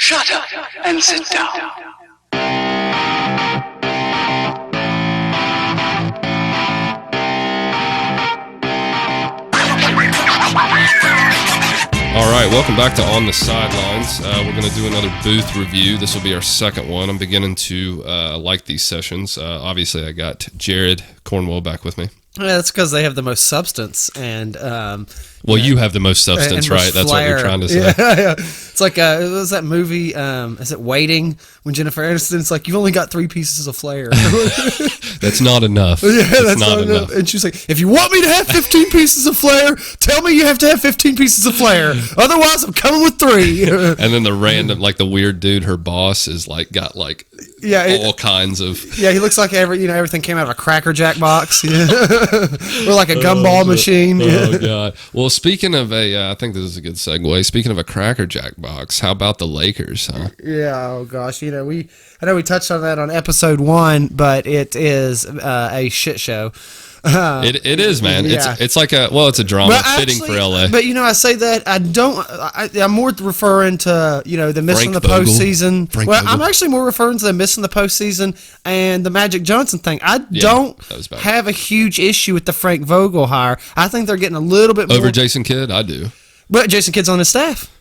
Shut up and sit down. All right, welcome back to On The Sidelines. We're going to do another booth review. This will be our second one. I'm beginning to like these sessions. Obviously, I got Jared Cornwell back with me. Yeah, that's because they have the most substance and. You have the most substance, right? That's what you're trying to say. Yeah. It's like what was that movie? Is it Waiting? When Jennifer Aniston's like, you've only got 3 pieces of flair. That's not enough. Yeah, that's not enough. And she's like, if you want me to have 15 pieces of flair, tell me you have to have 15 pieces of flair. Otherwise, I'm coming with 3. And then the random, like the weird dude, her boss is like got like all kinds of. Yeah, he looks like everything came out of a Cracker Jack box. Yeah. Or like a gumball machine. Oh God. Well, speaking of I think this is a good segue. Speaking of a Cracker Jack box, how about the Lakers, huh? Yeah. Oh gosh. I know we touched on that on episode 1, but it is a shit show. It is, man. Yeah. It's like it's a drama fitting for LA. But I say that I'm more referring to the missing the postseason. I'm actually more referring to the missing the postseason and the Magic Johnson thing. I don't have a huge issue with the Frank Vogel hire. I think they're getting a little bit more over Jason Kidd. I do, but Jason Kidd's on his staff.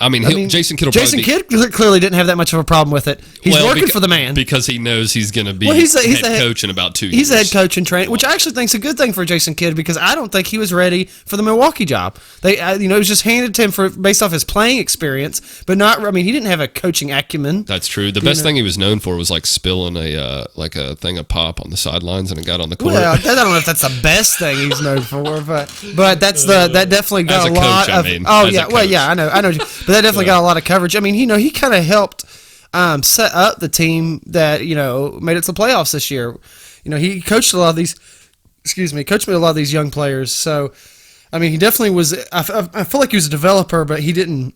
Jason Kidd. Kidd clearly didn't have that much of a problem with it. He's working for the man because he knows he's going to be head coach in about 2 years. He's the head coach and trainer, which I actually think is a good thing for Jason Kidd because I don't think he was ready for the Milwaukee job. It was just handed to him based off his playing experience, but not. I mean, he didn't have a coaching acumen. That's true. The best thing he was known for was like spilling a thing of pop on the sidelines and it got on the court. Well, I don't know if that's the best thing he's known for, but that definitely got a lot of. I know, but that definitely got a lot of coverage. I mean, he kind of helped set up the team that made it to the playoffs this year. He coached a lot of these. Coached me a lot of these young players. So, I mean, he definitely was. I feel like he was a developer, but he didn't.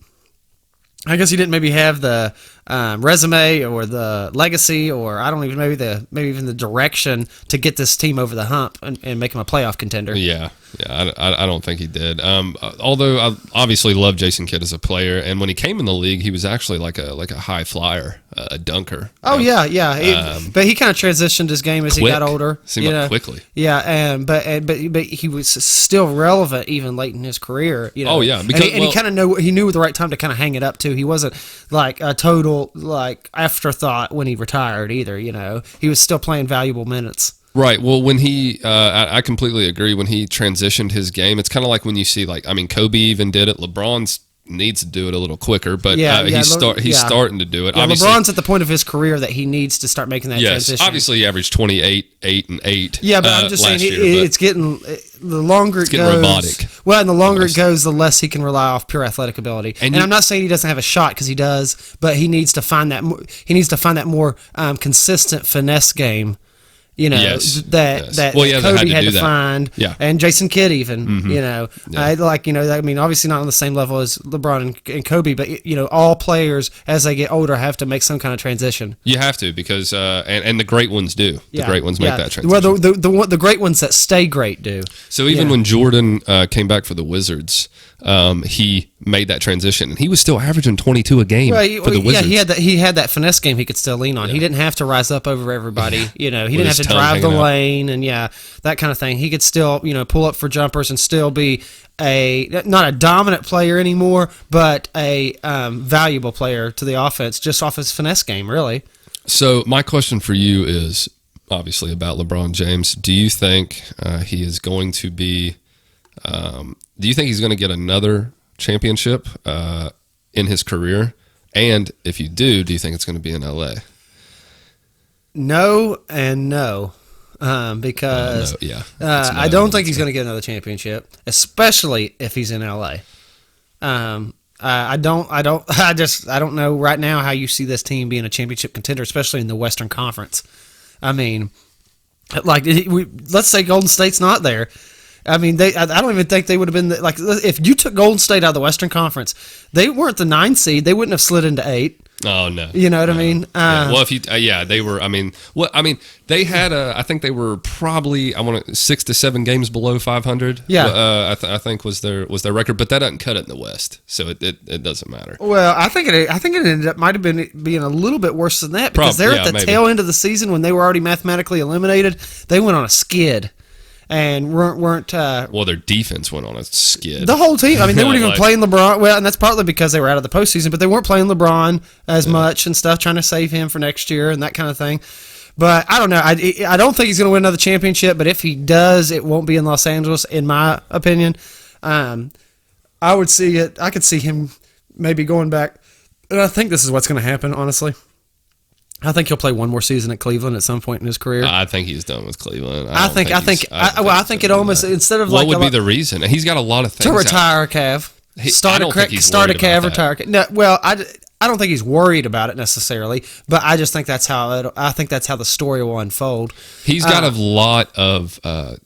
I guess he didn't maybe have the resume or the legacy, or I don't even maybe even the direction to get this team over the hump and make him a playoff contender. Yeah. I don't think he did. Although I obviously love Jason Kidd as a player, and when he came in the league, he was actually like a high flyer, a dunker. Oh yeah. But he kind of transitioned his game as he got older. Seemed like quickly. Yeah, but he was still relevant even late in his career. Oh yeah, because he kind of knew the right time to kind of hang it up too. He wasn't like a total like afterthought when he retired either. He was still playing valuable minutes. Right. Well, when he, I completely agree. When he transitioned his game, it's kind of like when you see, Kobe even did it. LeBron needs to do it a little quicker, but he's starting to do it. Yeah, LeBron's at the point of his career that he needs to start making that transition. Obviously, he averaged 28, 8, and 8. Yeah, but I'm just saying it's getting the longer it goes. Robotic. Well, and the longer it goes, the less he can rely off pure athletic ability. And I'm not saying he doesn't have a shot because he does, but he needs to find that. He needs to find that more consistent finesse game. That Kobe had to find, and Jason Kidd even, obviously not on the same level as LeBron and Kobe, but all players as they get older have to make some kind of transition. You have to because and the great ones do. The great ones make that transition. Well, the great ones that stay great do. So even when Jordan came back for the Wizards, he made that transition, and he was still averaging 22 a game for the Wizards. Yeah, he had that finesse game he could still lean on. He didn't have to rise up over everybody. He didn't have to drive the lane and that kind of thing. He could still pull up for jumpers and still be not a dominant player anymore, but a valuable player to the offense just off his finesse game, really. So my question for you is obviously about LeBron James. Do you think he is going to be? Do you think he's going to get another championship in his career? And if you do you think it's going to be in LA? No and no. Because I don't think he's going to get another championship, especially if he's in LA. I don't know right now how you see this team being a championship contender, especially in the Western Conference. I mean, let's say Golden State's not there. I mean, I don't even think they would have been if you took Golden State out of the Western Conference, they weren't the 9 seed. They wouldn't have slid into 8. Oh no, You know what I mean? Well, if you, they were. They had I think they were probably 6 to 7 games below 500. Yeah, I think was their record, but that doesn't cut it in the West, so it doesn't matter. Well, I think it ended up might have been being a little bit worse than that because they're at the tail end of the season when they were already mathematically eliminated. They went on a skid. And weren't well, their defense went on a skid. The whole team. I mean, they weren't even playing LeBron. Well, and that's partly because they were out of the postseason, but they weren't playing LeBron as much and stuff, trying to save him for next year and that kind of thing. But I don't know. I don't think he's going to win another championship. But if he does, it won't be in Los Angeles, in my opinion. I would see it. I could see him maybe going back. And I think this is what's going to happen. Honestly. I think he'll play one more season at Cleveland at some point in his career. I think he's done with Cleveland. I think it almost instead of what would be the reason? He's got a lot of things to retire Cav. Start a Cav, retire. No, well, I don't think he's worried about it necessarily, but I just think that's how the story will unfold. He's got a lot of I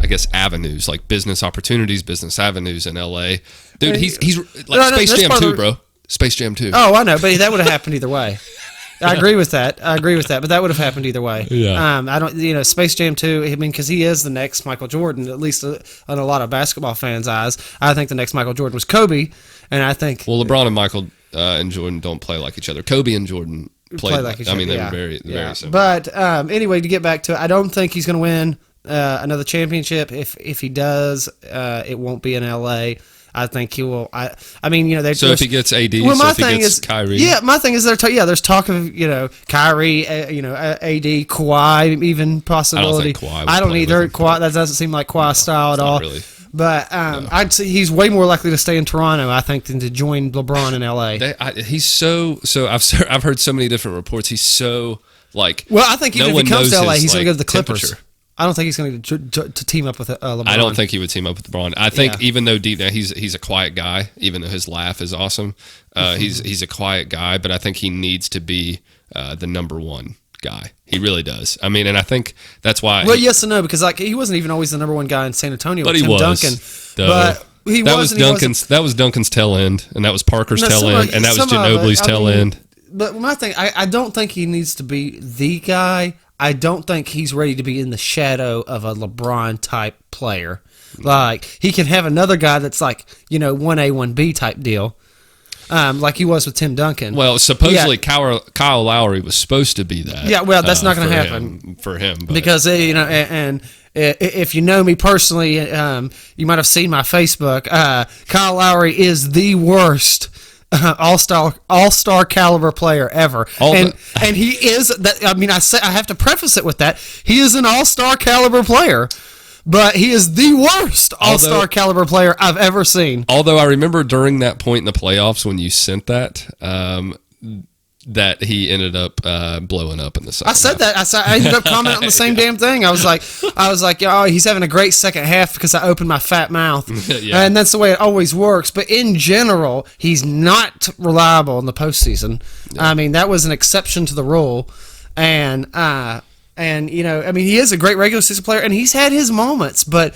guess avenues, like business opportunities, business avenues in LA. Dude, he's like Space Jam 2, bro. Space Jam 2. Oh, I know, but that would have happened either way. I agree with that, but that would have happened either way. Yeah. I don't, Space Jam 2, I mean, because he is the next Michael Jordan, at least on a lot of basketball fans' eyes. I think the next Michael Jordan was Kobe, and I think... Well, LeBron and Michael and Jordan don't play like each other. Kobe and Jordan play like each other. I mean, they were very similar. But anyway, to get back to it, I don't think he's going to win another championship. If he does, it won't be in L.A., I think he will. I mean, So if he gets AD, well, my if he thing gets is Kyrie. Yeah, my thing is there's talk of Kyrie, AD, Kawhi, even possibility. I don't either. Kawhi, that doesn't seem like Kawhi style at all. Really. But I'd say he's way more likely to stay in Toronto, I think, than to join LeBron in LA. He's so. I've heard so many different reports. He's so like. Well, I think even if he comes to LA, he's going to go to the Clippers. Temperature. I don't think he's going to team up with LeBron. I don't think he would team up with LeBron. I think even though deep down he's a quiet guy, even though his laugh is awesome, he's a quiet guy. But I think he needs to be the number one guy. He really does. I mean, and I think that's why. Well, yes and no, because he wasn't even always the number one guy in San Antonio. But with he Tim was. Duncan. But he that was Duncan's tail end, and that was Parker's tail end, and that was Ginobili's tail end. But my thing, I don't think he needs to be the guy. I don't think he's ready to be in the shadow of a LeBron type player. Like he can have another guy that's like 1A 1B type deal, like he was with Tim Duncan. Well, supposedly Kyle Lowry was supposed to be that. Yeah, well, that's not going to happen for him because and if you know me personally, you might have seen my Facebook. Kyle Lowry is the worst all-star caliber player ever, and he is that. I mean, I have to preface it with that he is an all-star caliber player, but he is the worst all-star caliber player I've ever seen. Although I remember during that point in the playoffs when you sent that, that he ended up blowing up in the second. I said half. that. I ended up commenting on the same damn thing. I was like, oh, he's having a great second half because I opened my fat mouth, and that's the way it always works. But in general, he's not reliable in the postseason. Yeah. I mean, that was an exception to the rule, and I mean, he is a great regular season player, and he's had his moments. But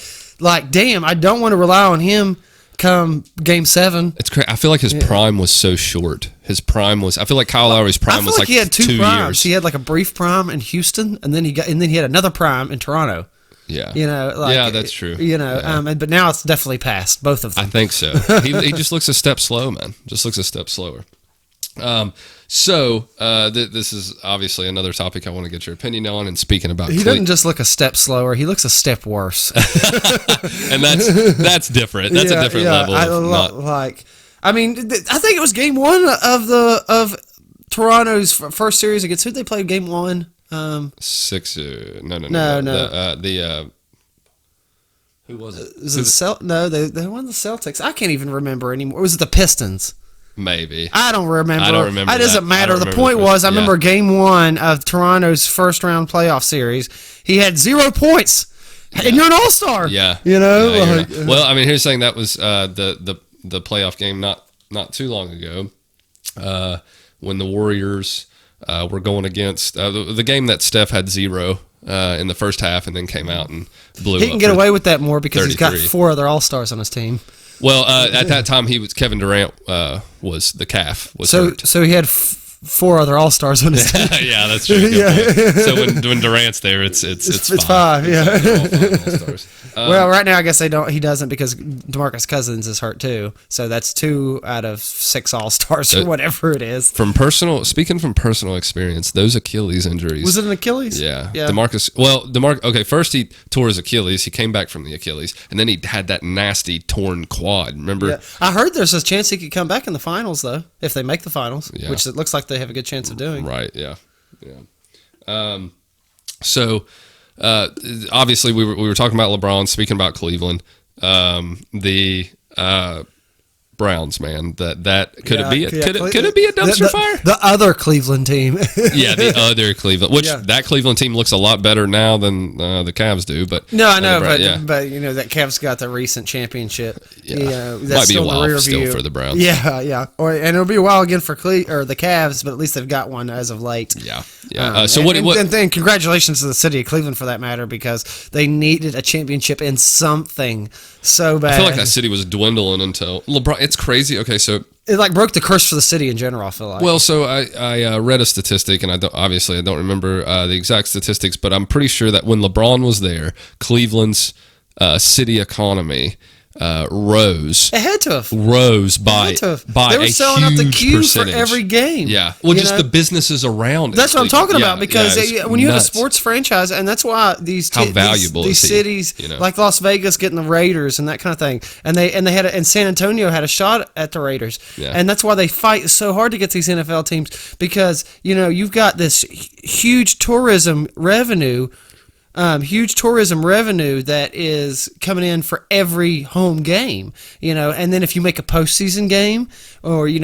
damn, I don't want to rely on him come Game 7. It's crazy. I feel like his prime was so short. His prime was. I feel like Kyle Lowry's prime was like he had 2 primes. Years. He had like a brief prime in Houston, and then he had another prime in Toronto. Yeah. Yeah, that's true. But now it's definitely past both of them. I think so. He just looks a step slow, man. Just looks a step slower. This is obviously another topic I want to get your opinion on. And speaking about, he doesn't just look a step slower; he looks a step worse. And that's different. That's a different level. I think it was Game 1 of Toronto's first series against who they played Game 1. Sixers. No. Who was it? They won the Celtics. I can't even remember anymore. Was it the Pistons? Maybe. I don't remember. It doesn't matter. The point was, I remember Game 1 of Toronto's first round playoff series. He had 0 points, and you're an all-star. Yeah. Well, I mean, here's saying that was the playoff game not too long ago, when the Warriors were going against the game that Steph had 0 in the first half, and then came out and blew. He can get away with that more because he's got 4 other all-stars on his team. Well, at that time, Kevin Durant was the calf. So he had 4 other All-Stars on his team. Yeah, that's true. So when Durant's there, it's 5. Yeah. They're all 5 All-Stars. Well, right now I guess he doesn't because DeMarcus Cousins is hurt too. So that's 2 out of 6 All-Stars or whatever it is. Speaking from personal experience, those Achilles injuries. Was it an Achilles? Yeah. DeMarcus. Okay, first he tore his Achilles. He came back from the Achilles, and then he had that nasty torn quad. Remember? Yeah. I heard there's a chance he could come back in the finals though, if they make the finals, Yeah. which it looks like they have a good chance of doing. Right. Yeah. So obviously we were talking about LeBron. Speaking about Cleveland, the Browns, man. That could it be? Could it be a dumpster fire? The other Cleveland team. Yeah, the other Cleveland. That Cleveland team looks a lot better now than the Cavs do. But no, I know, but you know that Cavs got the recent championship. Yeah, that's might be a while still view. for the Browns. Yeah, and it'll be a while again for the Cavs, but at least they've got one as of late. Yeah. And then congratulations to the city of Cleveland for that matter, because they needed a championship in something so bad. I feel like that city was dwindling until LeBron. It's crazy. Okay, so it like broke the curse for the city in general. I feel like. Well, so I read a statistic, and I don't remember the exact statistics, but I'm pretty sure that when LeBron was there, Cleveland's city economy rose. It had to have rose by They were selling out the queue percentage. For every game. Yeah, well, just the businesses around. That's what I'm talking about, because when you have a nuts. sports franchise, and that's why these cities like Las Vegas getting the Raiders and that kind of thing, and San Antonio had a shot at the Raiders, and that's why they fight so hard to get these NFL teams, because you've got this huge tourism revenue. That is coming in for every home game, and then if you make a postseason game, or you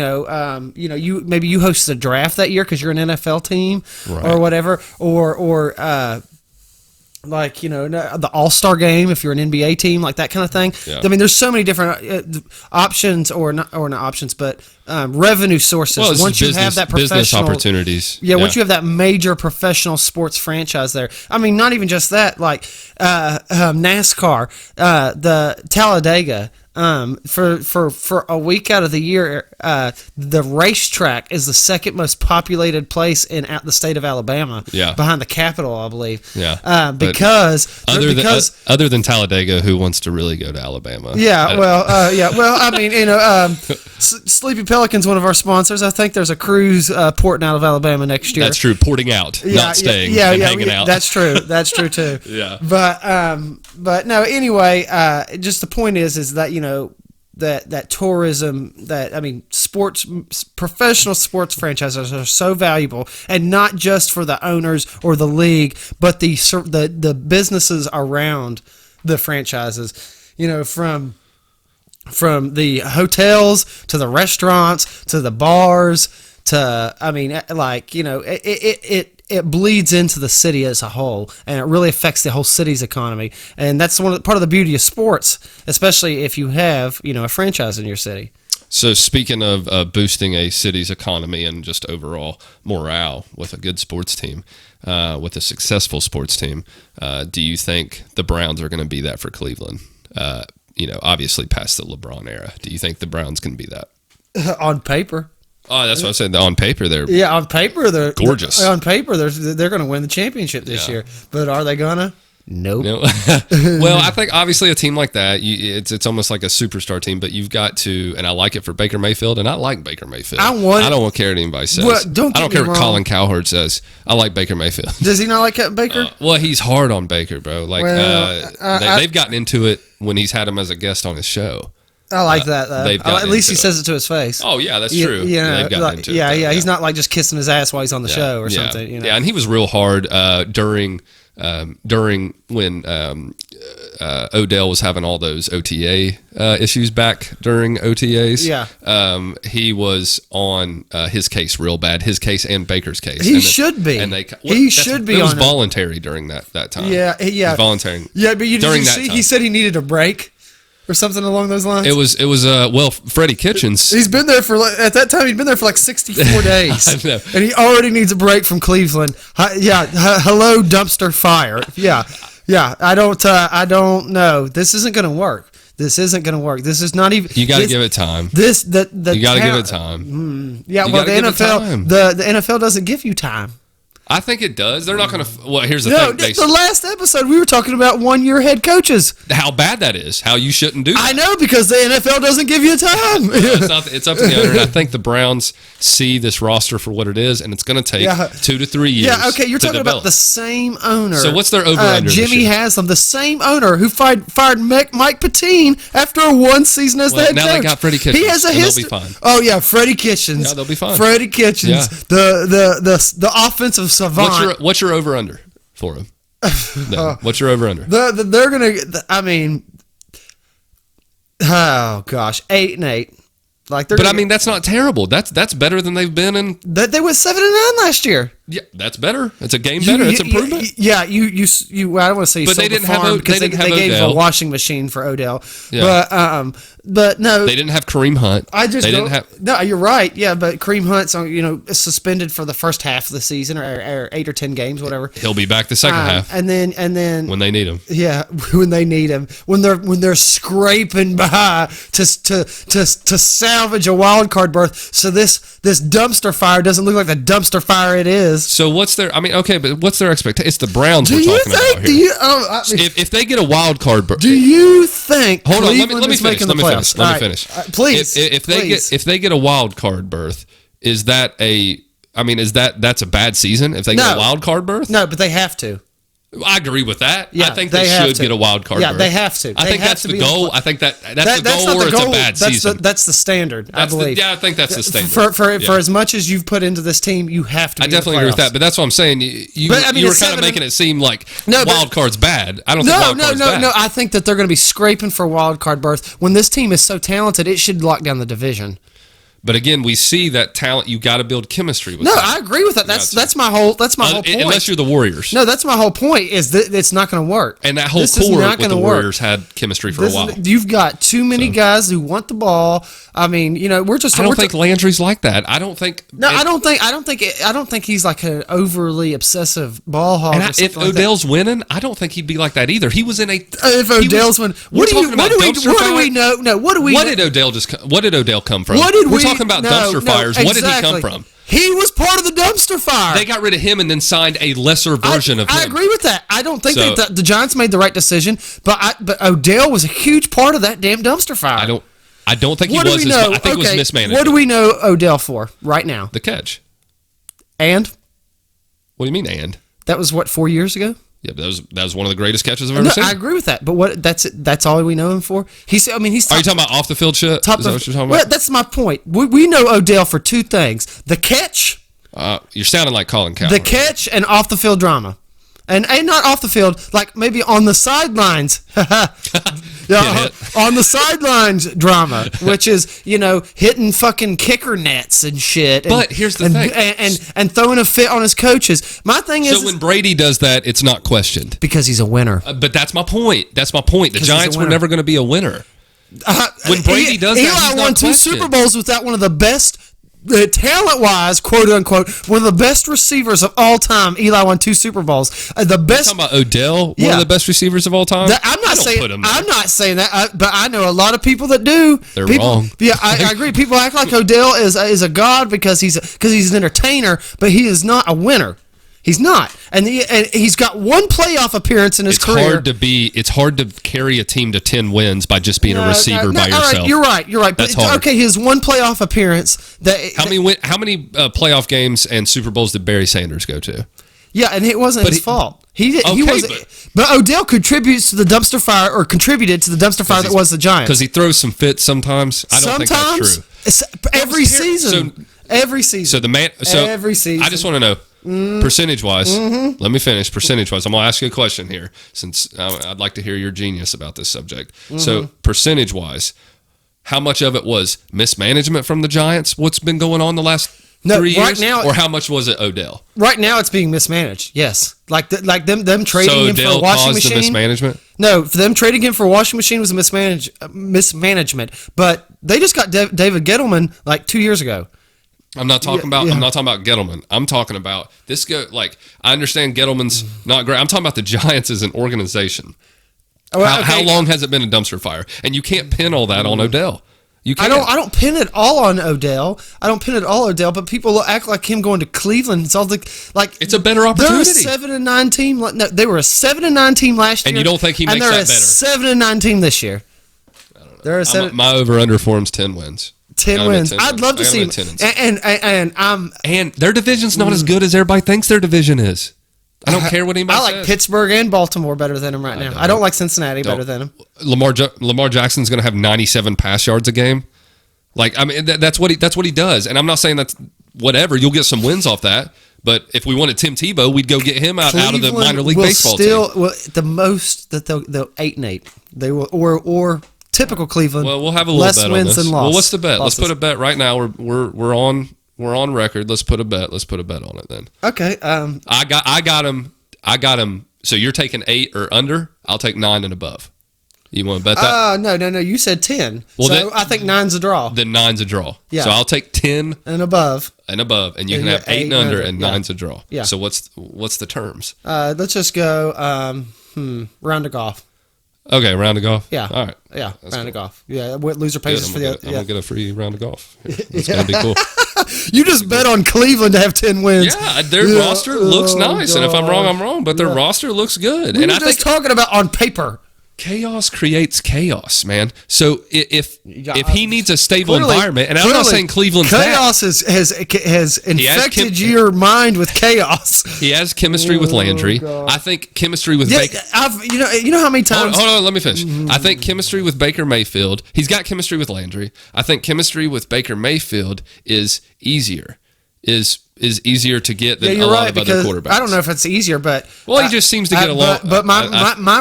host a draft that year because you're an NFL team, right, or whatever, or the All-Star game if you're an NBA team, like that kind of thing. Yeah. I mean, there's so many different options, or not options, but revenue sources. Well, once you have that professional business opportunities, once you have that major professional sports franchise there. I mean, not even just that, like NASCAR, the Talladega. For a week out of the year, the racetrack is the second most populated place in the state of Alabama. Yeah, behind the Capitol, I believe. Yeah, because other than Talladega, who wants to really go to Alabama? Yeah, well, I mean, Sleepy Pelican's one of our sponsors. I think there's a cruise porting out of Alabama next year. That's true. Porting out, not staying, and hanging out. That's true. That's true too. Yeah, but no. Anyway, just the point is that that tourism, professional sports franchises are so valuable, and not just for the owners or the league, but the businesses around the franchises. From the hotels to the restaurants to the bars to it bleeds into the city as a whole, and it really affects the whole city's economy. And that's part of the beauty of sports, especially if you have a franchise in your city. So speaking of boosting a city's economy and just overall morale with a good sports team, with a successful sports team, do you think the Browns are going to be that for Cleveland? Obviously past the LeBron era. Do you think the Browns can be that? On paper. Oh, that's what I said. On paper, they're on paper they're gorgeous. On paper, they're going to win the championship this year. But are they gonna? Nope. No. Well, I think obviously a team like that, it's almost like a superstar team. But you've got to, and I like it for Baker Mayfield, and I like Baker Mayfield. I don't care what anybody says. Well, I don't care what Colin Cowherd says. I like Baker Mayfield. Does he not like Baker? Well, he's hard on Baker, bro. Like they've gotten into it when he's had him as a guest on his show. I like that, though. At least he says it to his face. Oh, yeah, that's true. They've gotten into it. He's not like just kissing his ass while he's on the show or something. Yeah, and he was real hard during when Odell was having all those OTA issues back during OTAs. Yeah. He was on his case real bad, his case and Baker's case. He should be. He should be. It was voluntary during that time. Yeah. It was voluntary. Yeah, but he said he needed a break. Or something along those lines. It was Freddie Kitchens. He's been there at that time. He'd been there for like 64 days, I know. And he already needs a break from Cleveland. Hello, dumpster fire. Yeah. I don't know. This isn't going to work. This isn't going to work. This is not even. You got to give it time. You got to give it time. Yeah, well, the NFL, the NFL doesn't give you time. I think it does. They're not going to. Well, here's the thing. The last episode we were talking about 1-year head coaches. How bad that is. How you shouldn't do that. I know, because the NFL doesn't give you time. It's up to the owner. And I think the Browns see this roster for what it is, and it's going to take 2 to 3 years. Yeah, okay, you're talking about the same owner. So what's their over-under? Jimmy Haslam, the same owner who fired Mike Patine after one season as the head coach. Now they got Freddie Kitchens. He has a history. They'll be fine. Oh yeah, Freddie Kitchens. Yeah, they'll be fine. Freddie Kitchens, the offensive savant. What's your over-under for him? No. What's your over-under? They're gonna. I mean, oh gosh, 8-8. Like, but I mean, that's not terrible. That's better than they've been in. That they went 7-9 last year. Yeah, that's better. It's a game better. It's improvement. Yeah, you. Well, I don't want to say you but sold they didn't the farm have. because they gave Odell. a washing machine for Odell. Yeah. But no, they didn't have Kareem Hunt. Didn't have. No, you're right. Yeah, but Kareem Hunt's suspended for the first half of the season, or 8 or 10 games, whatever. He'll be back the second half, and then when they need him. Yeah, when they need him, when they're scraping by to salvage a wild card berth, so this dumpster fire doesn't look like the dumpster fire it is. So what's their? I mean, okay, but what's their expectation? It's the Browns we're talking about here. If they get a wild card berth, do you think? Hold on, let me finish. Let me finish. Please, if they get a wild card berth, is that a? I mean, that's a bad season if they get a wild card berth? No, but they have to. I agree with that. Yeah, I think they should get a wild card berth. Yeah, they have to. I think that's the goal. I think that's the goal, or it's a bad season. That's the standard, I believe. I think that's the standard. For as much as you've put into this team, you have to be. I definitely agree with that, but that's what I'm saying. You were kind of making it seem like wild card's bad. I don't think wild card's bad. No, I think that they're going to be scraping for a wild card berth. When this team is so talented, it should lock down the division. But again, we see that talent. You got to build chemistry with. No, I agree with that. That's my whole point. Unless you're the Warriors. No, that's my whole point. Is that it's not going to work. And that whole core with the Warriors had chemistry for a while. You've got too many guys who want the ball. I mean, we're just. I don't think Landry's like that. I don't think. No, I don't think he's like an overly obsessive ball hog. And if Odell's winning, I don't think he'd be like that either. He was in a. If Odell's winning, what do we know? No, what do we? What did Odell come from? What did we? Talking about dumpster fires. Exactly. What did he come from? He was part of the dumpster fire. They got rid of him and then signed a lesser version of him. I agree with that. I don't think the Giants made the right decision, but Odell was a huge part of that damn dumpster fire. I don't think he was. I think it was mismanaged. What do we know Odell for right now? The catch. And? What do you mean and? That was 4 years ago? Yeah, but that was one of the greatest catches I've ever seen. I agree with that, but that's all we know him for. Are you talking about off the field shit? Is that what you're talking about? Well, that's my point. We know Odell for two things: the catch. You're sounding like Colin Cowherd. The catch and off the field drama, and not off the field, like maybe on the sidelines. On the sidelines drama, which is hitting fucking kicker nets and shit. But here's the thing, and throwing a fit on his coaches. My thing is, so when Brady does that, it's not questioned because he's a winner. But that's my point. The Giants were never going to be a winner. When Brady does that, he's not won 2 Super Bowls without one of the best. Talent-wise, quote unquote, one of the best receivers of all time. Eli won 2 Super Bowls. The best. You're talking about Odell, one of the best receivers of all time. I'm not saying that, but I know a lot of people that do. They're wrong. Yeah, I agree. People act like Odell is a god because he's an entertainer, but he is not a winner. He's not, and he's got one playoff appearance in his career. It's hard to carry a team to 10 wins by just being a receiver by yourself. You're right. That's hard. Okay, his one playoff appearance. How many playoff games and Super Bowls did Barry Sanders go to? Yeah, and it wasn't his fault. But Odell contributes to the dumpster fire, or contributed to the dumpster fire that was the Giants. Because he throws some fits sometimes. I don't think that's true. Every season. Every season. Every season. I just want to know. Percentage-wise, let me finish. Percentage-wise, I'm going to ask you a question here, since I'd like to hear your genius about this subject. So, percentage-wise, how much of it was mismanagement from the Giants? What's been going on the last 3 years? Right now, or how much was it Odell? Right now, it's being mismanaged. Yes, like them trading him for a washing caused machine. The mismanagement? No, for them trading him for a washing machine was a mismanagement. But they just got David Gettleman like 2 years ago. I'm not talking about Gettleman. I'm talking about I understand Gettleman's not great. I'm talking about the Giants as an organization. How long has it been a dumpster fire? And you can't pin all that on Odell. You can't. I don't pin it all on Odell. But people act like him going to Cleveland. It's all it's a better opportunity. They're a 7-9 team. No, they were a 7-9 team last year. And you don't think he makes that better? And they're a 7-9 team this year. I don't know. My over/under for him's 10 wins. 10 wins. I'd love to see him. And their division's not as good as everybody thinks their division is. I don't care what anybody says. I like Pittsburgh and Baltimore better than him right now. I don't like Cincinnati better than him. Lamar Jackson's going to have 97 pass yards a game. That's what he does. And I'm not saying that's whatever. You'll get some wins off that. But if we wanted Tim Tebow, we'd go get him out of the minor league baseball team. The most that they'll 8-8. They will or typical Cleveland. Well, we'll have a little bet on this. Than loss. Well, what's the bet? Let's put a bet right now. We're on record. Let's put a bet. Let's put a bet on it then. Okay. I got him. So you're taking 8 or under. I'll take 9 and above. You want to bet that? No. You said 10. Well, so I think 9's a draw. Then 9's a draw. Yeah. So I'll take 10 and above. And you can have 8 and under, and 9's a draw. Yeah. So what's the terms? Let's just go round of golf. Okay, round of golf. Yeah. All right. Yeah, round of golf. Yeah, loser pays for the other. I'm gonna get a free round of golf. It's gonna be cool. You just bet on Cleveland to have 10 wins. Yeah, their roster looks nice, and if I'm wrong, I'm wrong. But their roster looks good. And I think talking about on paper. Chaos creates chaos, man. So if he needs a stable environment, and I'm not saying Cleveland's chaos has infected your mind with chaos. He has chemistry with Landry. I think chemistry with Baker. You know how many times? Hold on, let me finish. I think chemistry with Baker Mayfield. He's got chemistry with Landry. I think chemistry with Baker Mayfield is easier. Is easier to get than a lot of other quarterbacks. I don't know if it's easier, but he just seems to get along. But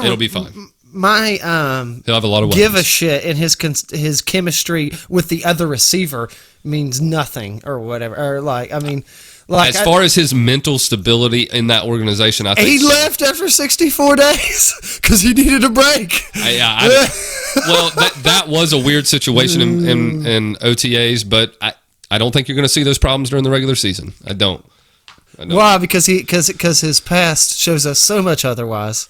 it'll be fine. He'll have a lot of give a shit in his chemistry with the other receiver means nothing or whatever. Or as far as his mental stability in that organization, I think he left after 64 days because he needed a break. Well, that was a weird situation in OTAs, but I don't think you're going to see those problems during the regular season. I don't. Why? Because his past shows us so much otherwise.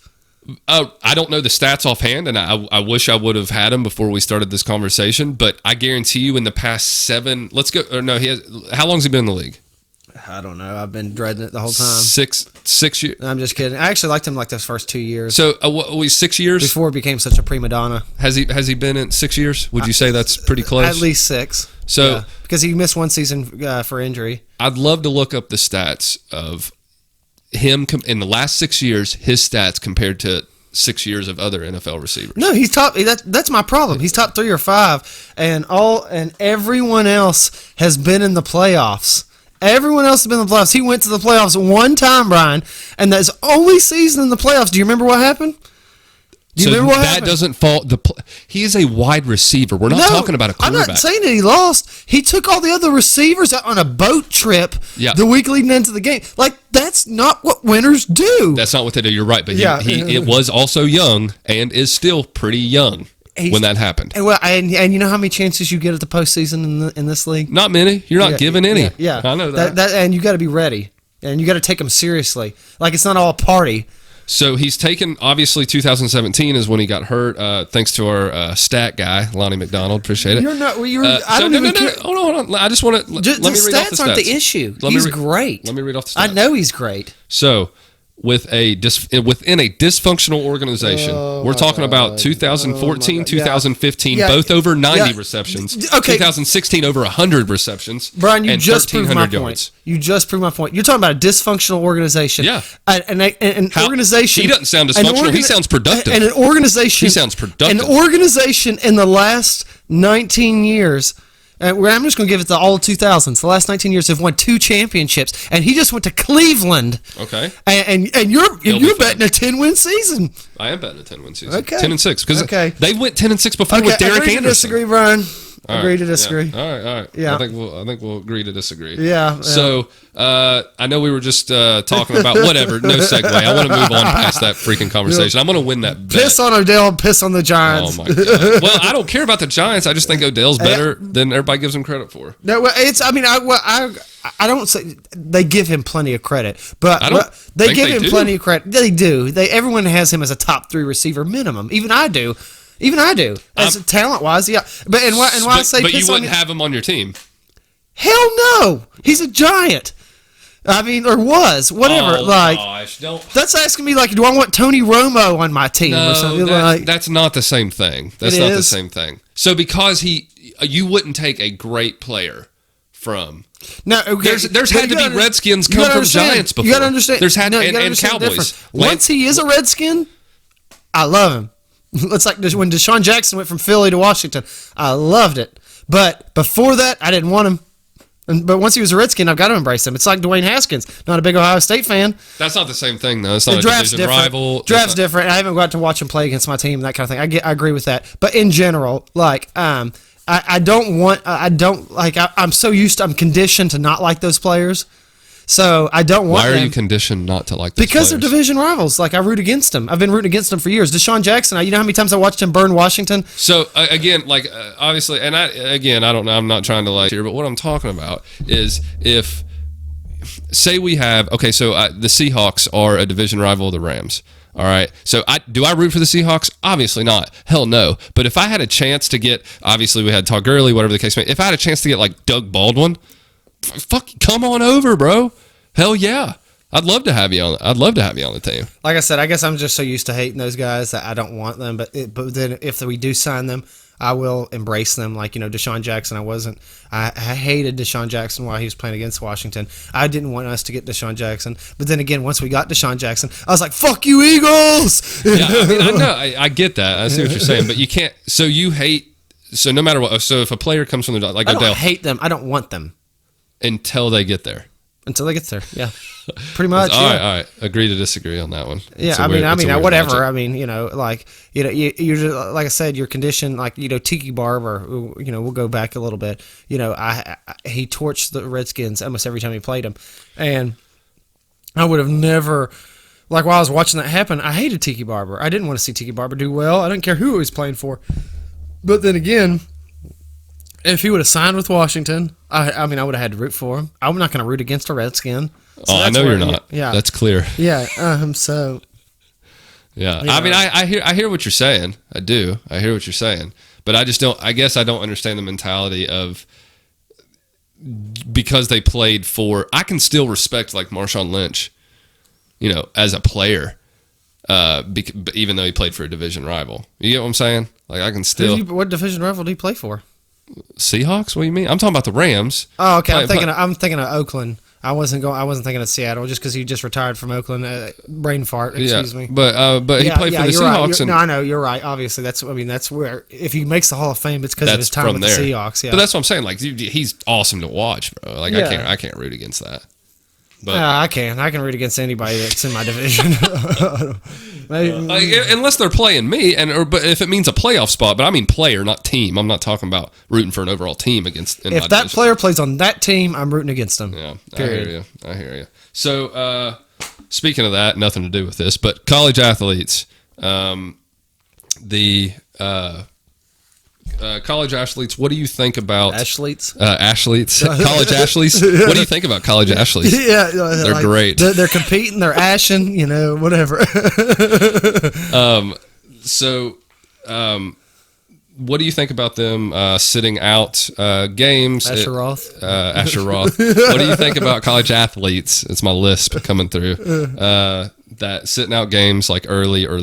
I don't know the stats offhand, and I wish I would have had them before we started this conversation. But I guarantee you, in the past 7, how long has he been in the league? I don't know. I've been dreading it the whole time. 6 years. I'm just kidding. I actually liked him like those first 2 years. So 6 years before he became such a prima donna. Has he been in 6 years? Would you say that's pretty close? At least 6. So because he missed one season for injury. I'd love to look up the stats of him in the last 6 years, his stats compared to 6 years of other NFL receivers. No, he's top. That's my problem. He's top 3 or 5, and everyone else has been in the playoffs. Everyone else has been in the playoffs. He went to the playoffs one time, Brian, and that's only season in the playoffs. Do you remember what happened? That doesn't fall. He is a wide receiver. We're not talking about a quarterback. I'm not saying that he lost. He took all the other receivers out on a boat trip the week leading into the game. That's not what winners do. That's not what they do. You're right. But it was also young and is still pretty young when that happened. And you know how many chances you get at the postseason in this league? Not many. You're not given any. Yeah. I know that. And you got to be ready. And you got to take them seriously. It's not all party. So he's taken, obviously, 2017 is when he got hurt, thanks to our stat guy, Lonnie McDonald. Appreciate it. You're not. I don't even care. Hold on. I just want to. Let me read off the stats. The stats aren't the issue. He's great. Let me read off the stats. I know he's great. So, within a dysfunctional organization, we're talking about 2014, 2015, both over 90 receptions. Okay. 2016 over 100 receptions. Brian, you just proved my yards. point. You just proved my point. You're talking about a dysfunctional organization. Yeah. An organization. He doesn't sound dysfunctional. He sounds productive. And an organization. He sounds productive. An organization in the last 19 years. I'm just going to give it to all 2000s. The last 19 years have won 2 championships, and he just went to Cleveland. Okay. And you're betting a 10-win season. I am betting a 10-win season. Okay. 10-6 because they went 10-6 before with Derek Anderson. Disagree, Brian. Agree to disagree. Yeah. All right. Yeah. I think we'll agree to disagree. Yeah. So I know we were just talking about whatever. No segue. I want to move on past that freaking conversation. I'm going to win that bet. Piss on Odell, piss on the Giants. Oh my god. Well, I don't care about the Giants. I just think Odell's better than everybody gives him credit for. No, it's. I mean, I don't say they give him plenty of credit, but they give him plenty of credit. They do. Everyone has him as a top 3 receiver minimum. Even I do. As talent wise, yeah. But why I say but piss you wouldn't have him on your team. Hell no. He's a Giant. I mean, or was, whatever. Oh, like, gosh, don't. That's asking me, like, do I want Tony Romo on my team or something? That's not the same thing. That's not the same thing. So because you wouldn't take a great player from. No, okay. There's had to be Redskins come from Giants before. You got to understand. There's had and Cowboys. Once he is a Redskin, I love him. It's like when Deshaun Jackson went from Philly to Washington. I loved it. But before that, I didn't want him. But once he was a Redskin, I've got to embrace him. It's like Dwayne Haskins, not a big Ohio State fan. That's not the same thing, though. It's not a division rival. Draft's different. I haven't got to watch him play against my team, that kind of thing. I agree with that. But in general, like, I'm so used to, I'm conditioned to not like those players. So I don't want them. Why are you conditioned not to like those Because players? they're division rivals. Like, I root against them. I've been rooting against them for years. Deshaun Jackson, you know how many times I watched him burn Washington? So, again, like, obviously, and I don't know, I'm not trying to like here, but what I'm talking about is if, say we have, okay, so the Seahawks are a division rival of the Rams. All right. So do I root for the Seahawks? Obviously not. Hell no. But if I had a chance to get, obviously we had Todd Gurley, whatever the case may be, if I had a chance to get like Doug Baldwin, fuck, come on over, bro. Hell yeah. I'd love to have you on the team. Like I said, I guess I'm just so used to hating those guys that I don't want them. But then if we do sign them, I will embrace them. Like, Deshaun Jackson, I hated Deshaun Jackson while he was playing against Washington. I didn't want us to get Deshaun Jackson. But then again, once we got Deshaun Jackson, I was like, fuck you, Eagles! Yeah, I know. I get that. I see what you're saying. But you can't, so you hate, so no matter what, so if a player comes from the, like I Odell. don't hate them. I don't want them. Until they get there. Until they get there, yeah. Pretty much. All right. Agree to disagree on that one. Yeah, I mean, whatever. Logic. I mean, like, you're like I said, you're conditioned, like, Tiki Barber, we'll go back a little bit. He torched the Redskins almost every time he played them. And I would have never, like, while I was watching that happen, I hated Tiki Barber. I didn't want to see Tiki Barber do well. I didn't care who he was playing for. But then again, if he would have signed with Washington, I would have had to root for him. I'm not going to root against a Redskin. So I know you're not. Yeah, that's clear. Yeah. So. Yeah. I mean, I hear what you're saying. I do. I hear what you're saying. But I just don't. I guess I don't understand the mentality of because they played for. I can still respect like Marshawn Lynch, as a player, even though he played for a division rival. You get what I'm saying? Like I can still. What division rival did he play for? Seahawks? What do you mean? I'm talking about the Rams. Oh, okay. I'm thinking of Oakland. I wasn't thinking of Seattle just because he just retired from Oakland. Brain fart. Excuse me. But he played for the Seahawks. Right. No, I know you're right. Obviously, that's where if he makes the Hall of Fame, it's because of his time with the Seahawks. Yeah. But that's what I'm saying. Like he's awesome to watch, bro. Like I can't root against that. But I can. I can root against anybody that's in my division. Unless they're playing me, but if it means a playoff spot, but I mean player, not team. I'm not talking about rooting for an overall team against. If that player plays on that team, I'm rooting against them. Yeah, period. I hear you. So speaking of that, nothing to do with this, but college athletes, college athletes, what do you think about athletes? College athletes. What do you think about college athletes? Yeah, they're great. They're competing. They're ashing. Whatever. What do you think about them sitting out games? Asher Roth. Asher Roth. What do you think about college athletes? It's my lisp coming through. That sitting out games like early or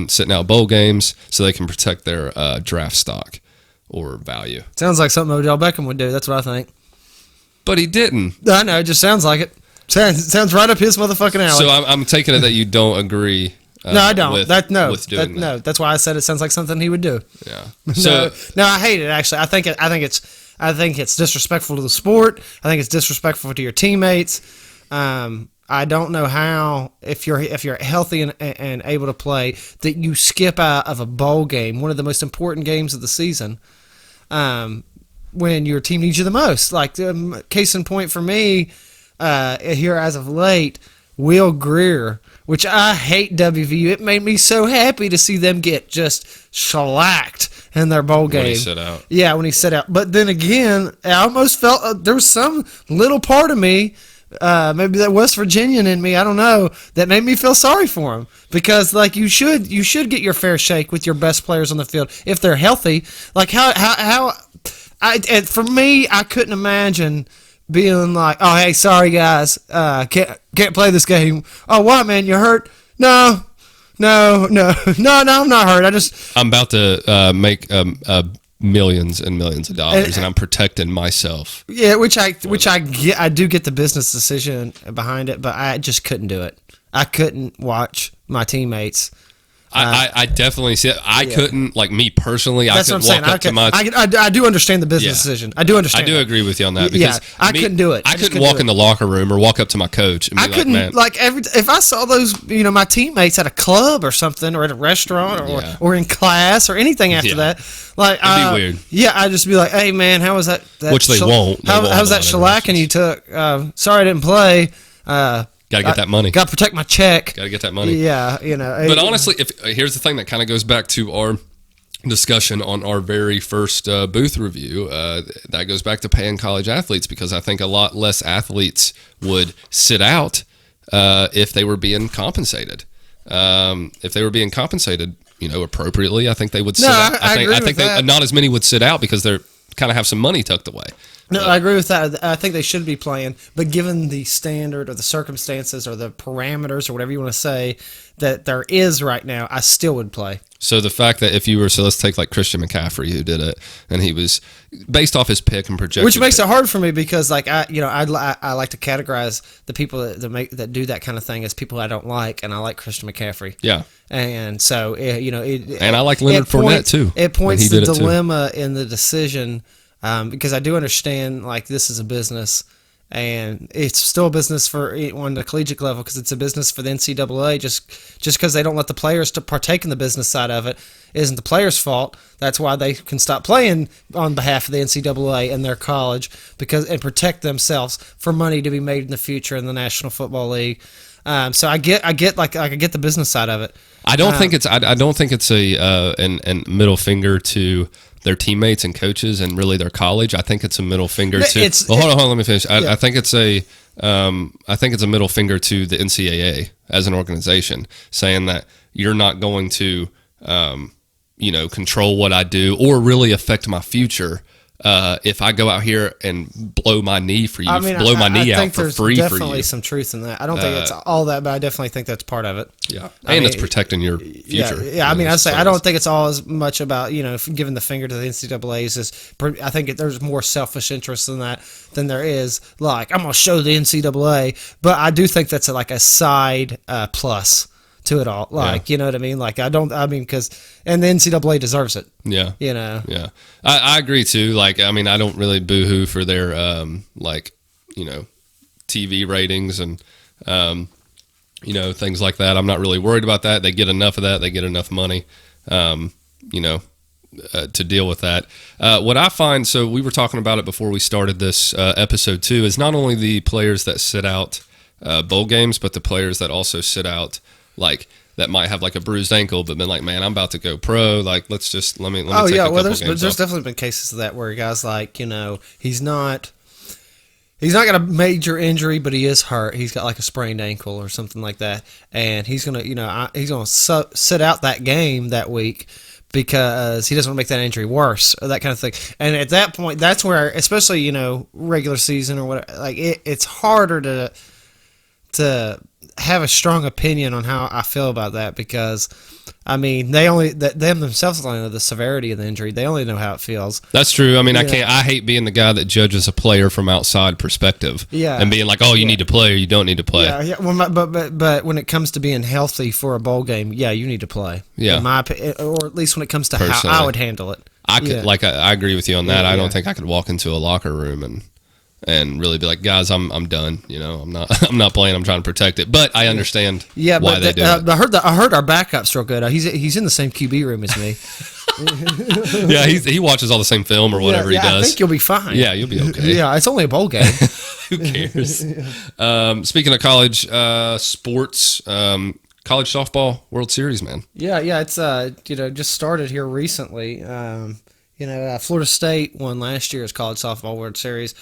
sitting out bowl games so they can protect their draft stock or value. Sounds like something Odell Beckham would do. That's what I think. But he didn't. I know. It just sounds like it. Sounds right up his motherfucking alley. So I'm taking it that you don't agree. No, I don't. With doing that. No, that's why I said it sounds like something he would do. Yeah. So no, I hate it. Actually, I think it's disrespectful to the sport. I think it's disrespectful to your teammates. I don't know how if you're healthy and able to play that you skip out of a bowl game, one of the most important games of the season. when your team needs you the most. Like, case in point for me, here as of late, Will Greer, which I hate WVU. It made me so happy to see them get just shellacked in their bowl game. When he sit out. Yeah, when he sit out. But then again, I almost felt there was some little part of me, maybe that West Virginian in me, I don't know, that made me feel sorry for him. Because, like, you should get your fair shake with your best players on the field if they're healthy. Like, for me, I couldn't imagine being like, oh, hey, sorry, guys, can't play this game. Oh, what, man, you hurt? No, I'm not hurt. I'm about to make millions and millions of dollars, and I'm protecting myself. Yeah, which I get. I do get the business decision behind it, but I just couldn't do it. I couldn't watch my teammates. I definitely see it. I couldn't, like me personally, I couldn't walk up to my... I do understand the business decision. I do understand. I do agree with you on that. Because I couldn't do it. I couldn't walk in the locker room or walk up to my coach and be like, man. If I saw those, my teammates at a club or something, or at a restaurant, or in class, or anything after that, like, it'd be weird. Yeah, I'd just be like, hey, man, how was that Which they won't. How's that shellacking you took? Sorry I didn't play. Got to get that money. Got to protect my check. Got to get that money. Yeah, But honestly, here's the thing that kind of goes back to our discussion on our very first booth review. That goes back to paying college athletes, because I think a lot less athletes would sit out if they were being compensated. If they were being compensated, appropriately, I think they would sit out. I think not as many would sit out because they're kind of have some money tucked away. No, I agree with that. I think they should be playing, but given the standard or the circumstances or the parameters or whatever you want to say that there is right now, I still would play. So the fact that if you were, let's take like Christian McCaffrey who did it, and he was based off his pick and projection, which makes it hard for me because like I like to categorize the people that do that kind of thing as people I don't like, and I like Christian McCaffrey. Yeah, and so and I like Leonard Fournette too. It points the dilemma in the decision. Because I do understand, like, this is a business, and it's still a business on the collegiate level because it's a business for the NCAA. Just because they don't let the players to partake in the business side of it isn't the players' fault. That's why they can stop playing on behalf of the NCAA and their college and protect themselves for money to be made in the future in the National Football League. So I get the business side of it. I don't think it's a middle finger to their teammates and coaches and really their college. I think it's a middle finger to. Hold on, let me finish. I think it's a middle finger to the NCAA as an organization, saying that you're not going to, control what I do or really affect my future. If I go out here and blow my knee for you, blow my knee out for free for you. There's definitely some truth in that. I don't think it's all that, but I definitely think that's part of it. Yeah, it's protecting your future. Yeah. I don't think it's all as much about giving the finger to the NCAA's. I think there's more selfish interest in that than there is like I'm gonna show the NCAA. But I do think that's a side plus to it all, you know what I mean? Like and the NCAA deserves it. Yeah, Yeah, I agree too. Like, I don't really boo-hoo for their TV ratings and things like that. I'm not really worried about that. They get enough of that. They get enough money, to deal with that. What I find, so we were talking about it before we started this episode too, is not only the players that sit out bowl games, but the players that also sit out. Like that might have like a bruised ankle, but been like, man, I'm about to go pro. Like, let me take a couple games there's definitely been cases of that where guys like, he's not got a major injury, but he is hurt. He's got like a sprained ankle or something like that, and he's gonna, he's gonna sit out that game that week because he doesn't want to make that injury worse or that kind of thing. And at that point, that's where, especially regular season or whatever, like it's harder to have a strong opinion on how I feel about that because them themselves only know the severity of the injury. They only know how it feels. That's true. I hate being the guy that judges a player from outside perspective. Yeah. And being like, oh, you need to play or you don't need to play. Yeah. Well, but when it comes to being healthy for a bowl game, yeah, you need to play. Yeah. In my opinion, or at least when it comes to how I would handle it. I agree with you on that. I don't think I could walk into a locker room and really be like, guys, I'm done. I'm not playing. I'm trying to protect it. But I understand why they do it. I heard our backup's real good. He's in the same QB room as me. Yeah, he watches all the same film or whatever he does. I think you'll be fine. Yeah, you'll be okay. Yeah, it's only a bowl game. Who cares? Speaking of college sports, college softball World Series, man. Yeah, it's just started here recently. Florida State won last year's college softball World Series.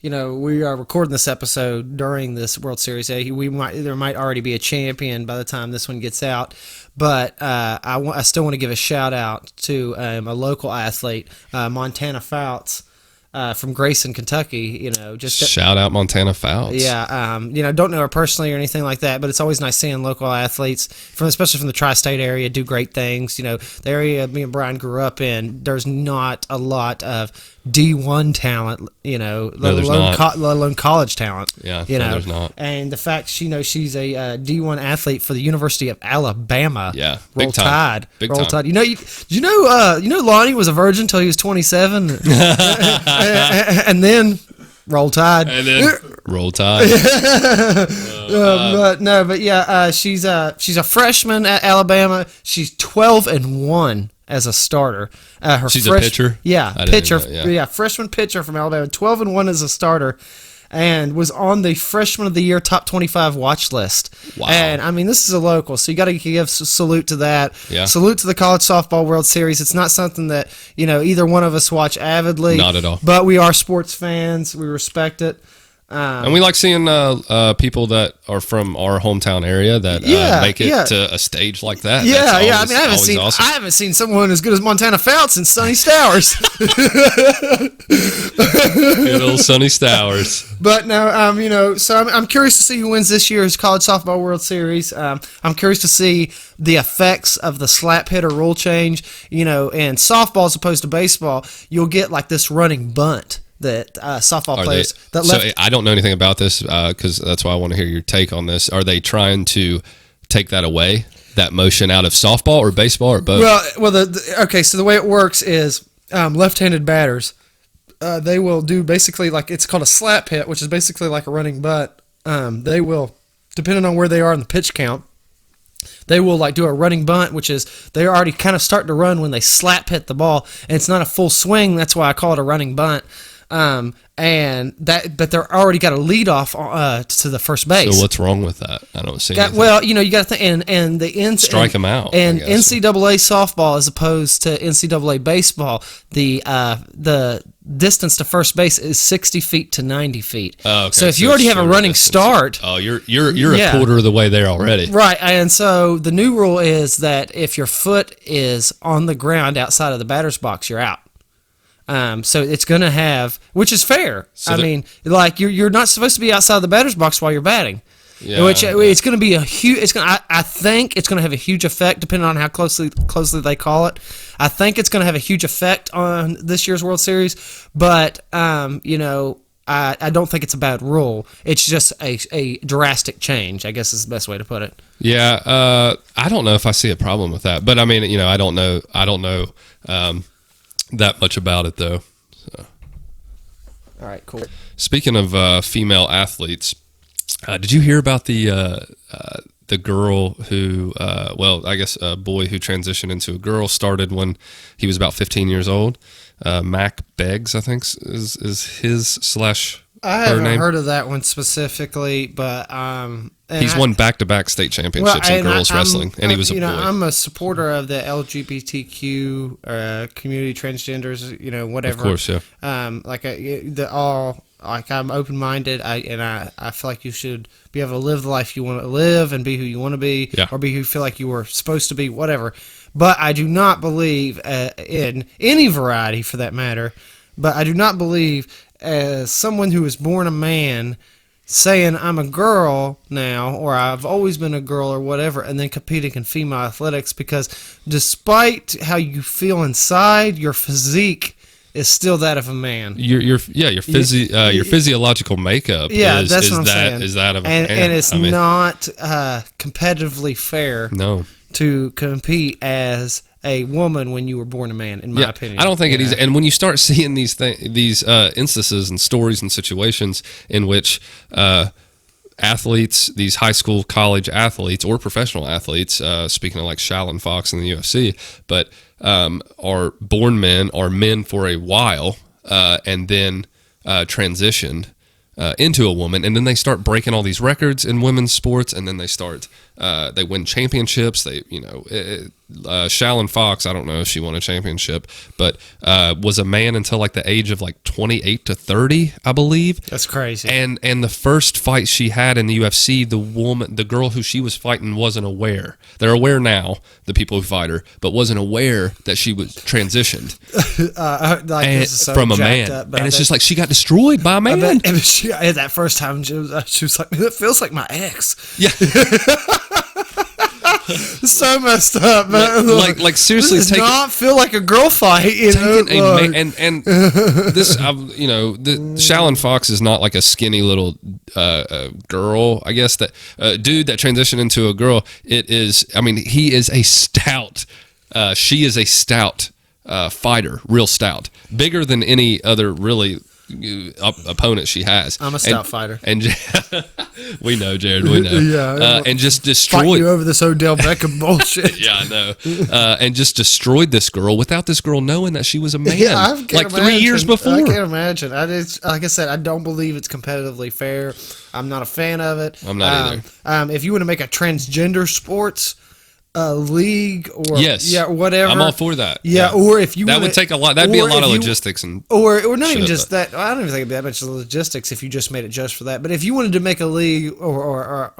We are recording this episode during this World Series. There might already be a champion by the time this one gets out, but I still want to give a shout out to a local athlete, Montana Fouts. From Grayson, Kentucky, just shout out Montana Fouts. Yeah, don't know her personally or anything like that, but it's always nice seeing local athletes especially from the tri-state area, do great things. The area me and Bryan grew up in, there's not a lot of D1 talent, let alone college talent. Yeah, there's not. And the fact she's a D1 athlete for the University of Alabama. Yeah, Roll Tide. Big Roll time. Tide. Lonnie was a virgin until he was 27. And then Roll Tide. And then Roll Tide. She's a freshman at Alabama. She's 12-1 as a starter. She's a pitcher? Yeah, pitcher. Freshman pitcher from Alabama. 12-1 as a starter. And was on the Freshman of the Year Top 25 watch list. Wow. And, this is a local, so you got to give salute to that. Yeah. Salute to the College Softball World Series. It's not something that, either one of us watch avidly. Not at all. But we are sports fans. We respect it. And we like seeing people that are from our hometown area that make it to a stage like that. I haven't seen someone as good as Montana Fouts since Sonny Stowers. Good old Sonny Stowers. But no, so I'm curious to see who wins this year's College Softball World Series. I'm curious to see the effects of the slap hitter rule change. In softball as opposed to baseball, you'll get like this running bunt that softball players that left. So I don't know anything about this because that's why I want to hear your take on this. Are they trying to take that away, that motion out of softball or baseball or both? So the way it works is left-handed batters, they will do basically like it's called a slap hit, which is basically like a running butt. They will, depending on where they are in the pitch count, they will like do a running bunt, which is they're already kind of starting to run when they slap hit the ball, and it's not a full swing. That's why I call it a running bunt. But they're already got a lead off to the first base. So what's wrong with that? I don't see. You got to think, and the strike them out. And NCAA softball as opposed to NCAA baseball, the distance to first base is 60 feet to 90 feet. Oh, okay. So if you already have a running start, you're a quarter of the way there already. Right, and so the new rule is that if your foot is on the ground outside of the batter's box, you're out. So it's going to have, which is fair. So you're not supposed to be outside the batter's box while you're batting. Yeah, it's going to be a huge. I think it's going to have a huge effect depending on how closely they call it. I think it's going to have a huge effect on this year's World Series, but I don't think it's a bad rule. It's just a drastic change, I guess is the best way to put it. Yeah, I don't know if I see a problem with that, but I don't know. That much about it though. So. All right, cool. Speaking of female athletes, did you hear about the girl who, I guess a boy who transitioned into a girl, started when he was about 15 years old? Mac Beggs, I think, is his / I haven't heard of that one specifically, but he's won back-to-back state championships in girls wrestling, and he was a boy. I'm a supporter of the LGBTQ community, transgenders, whatever. Of course, yeah. I'm open-minded, I feel like you should be able to live the life you want to live and be who you want to be, or be who you feel like you were supposed to be, whatever. But I do not believe in any variety, for that matter. But I do not believe as someone who was born a man saying I'm a girl now, or I've always been a girl, or whatever, and then competing in female athletics, because despite how you feel inside, your physique is still that of a man. Your physiological makeup is that of a man. And it's not competitively fair to compete as a woman when you were born a man, in my opinion. I don't think it is. And when you start seeing these instances and stories and situations in which athletes, these high school, college athletes, or professional athletes, speaking of like Shallon Fox in the UFC, but are born men, are men for a while, and then transitioned into a woman, and then they start breaking all these records in women's sports, and then they win championships. Shallon Fox, I don't know if she won a championship, but was a man until like the age of like 28 to 30, I believe. That's crazy. And the first fight she had in the UFC, the girl who she was fighting wasn't aware. They're aware now, the people who fight her, but wasn't aware that she was transitioned from a man. And it's just like she got destroyed by a man. That first time she was like, it feels like my ex. Yeah. So messed up, man. Like seriously, this does not feel like a girl fight. Shallon Fox is not like a skinny little girl. I guess that dude that transitioned into a girl. It is. I mean, he is a stout. She is a stout fighter, real stout, bigger than any other really opponent she has. I'm a stout fighter, and we know, Jared. We know. Yeah, and just destroyed fight you over this Odell Beckham bullshit. Yeah, I know. And just destroyed this girl without this girl knowing that she was a man. Yeah, like 3 years before. I can't imagine. Like I said, I don't believe it's competitively fair. I'm not a fan of it. I'm not either. If you want to make a transgender sports league or whatever, I'm all for that. Yeah, or if you would take a lot. That'd be a lot of logistics or not even just that. I don't even think it'd be that much logistics if you just made it just for that. But if you wanted to make a league or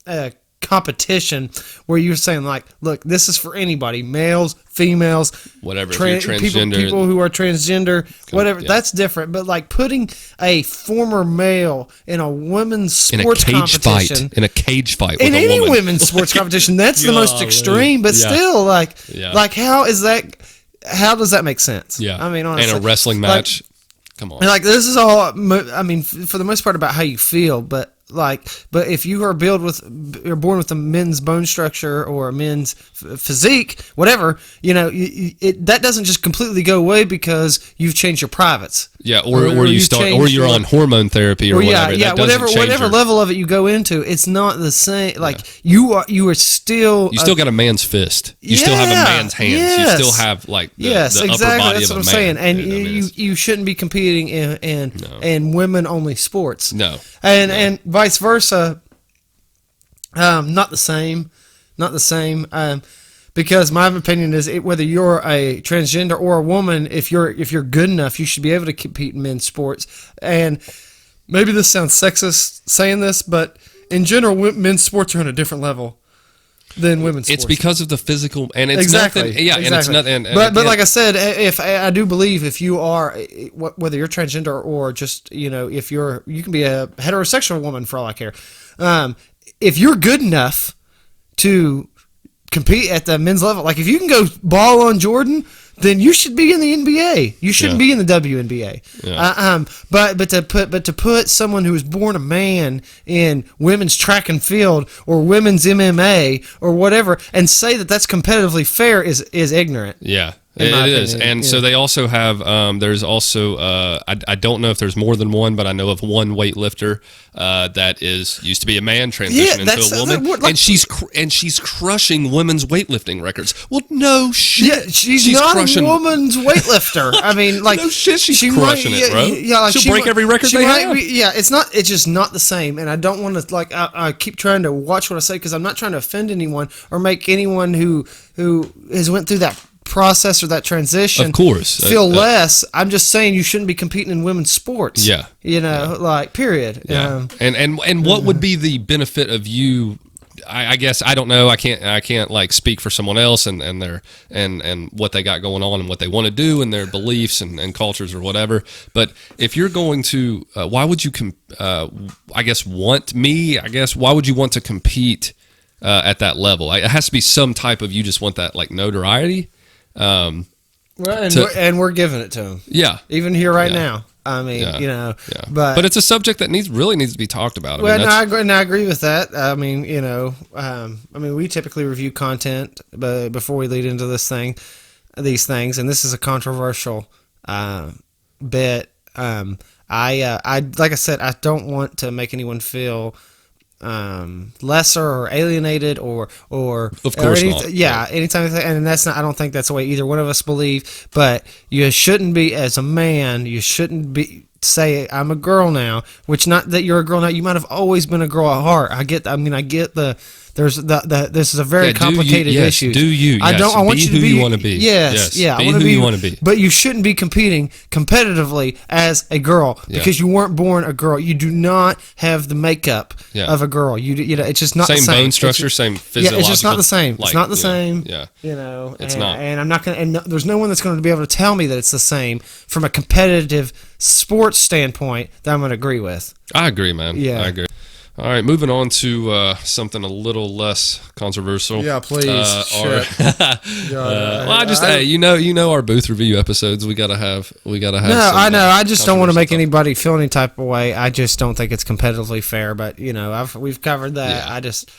a competition where you're saying like, look, this is for anybody, males, females, whatever, transgender, people who are transgender, whatever. Yeah. That's different. But like putting a former male in a women's sports competition, in a cage fight, with in a any woman. Women's sports competition, that's the most extreme. But still, like how is that? How does that make sense? Yeah, I mean, honestly, and a wrestling match. Come on, like this is all. I mean, for the most part, about how you feel, but if you are born with a men's bone structure or a men's physique, whatever, that doesn't just completely go away because you've changed your privates. Yeah, or you're on hormone therapy or whatever. Yeah, whatever level of it you go into, it's not the same. Like you are still. You still got a man's fist. You still have a man's hands. Yes. You still have like the exactly. upper body That's of what a I'm man. saying. And you shouldn't be competing in women only sports. No. And vice versa. Not the same. Because my opinion is whether you're a transgender or a woman, if you're good enough, you should be able to compete in men's sports. And maybe this sounds sexist saying this, but in general, men's sports are on a different level than women's sports. It's because of the physical, and it's exactly. nothing. Yeah, exactly. And it's nothing. But like I said, if I do believe if you are, whether you're transgender or just if you can be a heterosexual woman for all I care. If you're good enough to compete at the men's level, like if you can go ball on Jordan, then you should be in the NBA. You shouldn't be in the WNBA. Yeah. But to put someone who was born a man in women's track and field or women's MMA or whatever and say that that's competitively fair is ignorant. Yeah. It is, and so they also have. There's also. I don't know if there's more than one, but I know of one weightlifter that used to be a man, transitioned into a woman, and she's crushing women's weightlifting records. Well, no shit. Yeah, she's not crushing. A woman's weightlifter. I mean, like no shit, she's crushing it, bro. Yeah, like she'll break every record they have. It's just not the same, and I don't want to like. I keep trying to watch what I say because I'm not trying to offend anyone or make anyone who has went through that process or that transition of course feel less. I'm just saying you shouldn't be competing in women's sports. Like period. And what would be the benefit of you? I guess I don't know. I can't like speak for someone else and their and what they got going on and what they want to do and their beliefs and cultures or whatever. But if you're going to, why would you? Why would you want to compete at that level? It has to be some type of you just want that like notoriety. We're giving it to them. Yeah, even here right now. I mean, but it's a subject that really needs to be talked about. I agree with that. I mean, we typically review content before we lead into these things, and this is a controversial bit. I like I said, I don't want to make anyone feel lesser or alienated or of course not. Yeah, anytime, and that's not. I don't think that's the way either one of us believe. But you shouldn't be, as a man, you shouldn't be say I'm a girl now. Which, not that you're a girl now. You might have always been a girl at heart. I get the. There's this is a very complicated issue. Do you? Yes. I want be you to who be you want to be. Yes. Yeah. Be who you want to be. But you shouldn't be competing competitively as a girl because you weren't born a girl. You do not have the makeup of a girl. You know, it's just not same the same bone structure, same physiological. Yeah, it's just not the same. It's not the same. Yeah. You know, it's not. And I'm not gonna. And there's no one that's going to be able to tell me that it's the same from a competitive sports standpoint that I'm going to agree with. I agree, man. Yeah. I agree. All right, moving on to something a little less controversial. Yeah, please. Well, you know our booth review episodes. We gotta have. No, I know. I just don't want to make anybody feel any type of way. I just don't think it's competitively fair. But you know, we've covered that. Yeah. I just.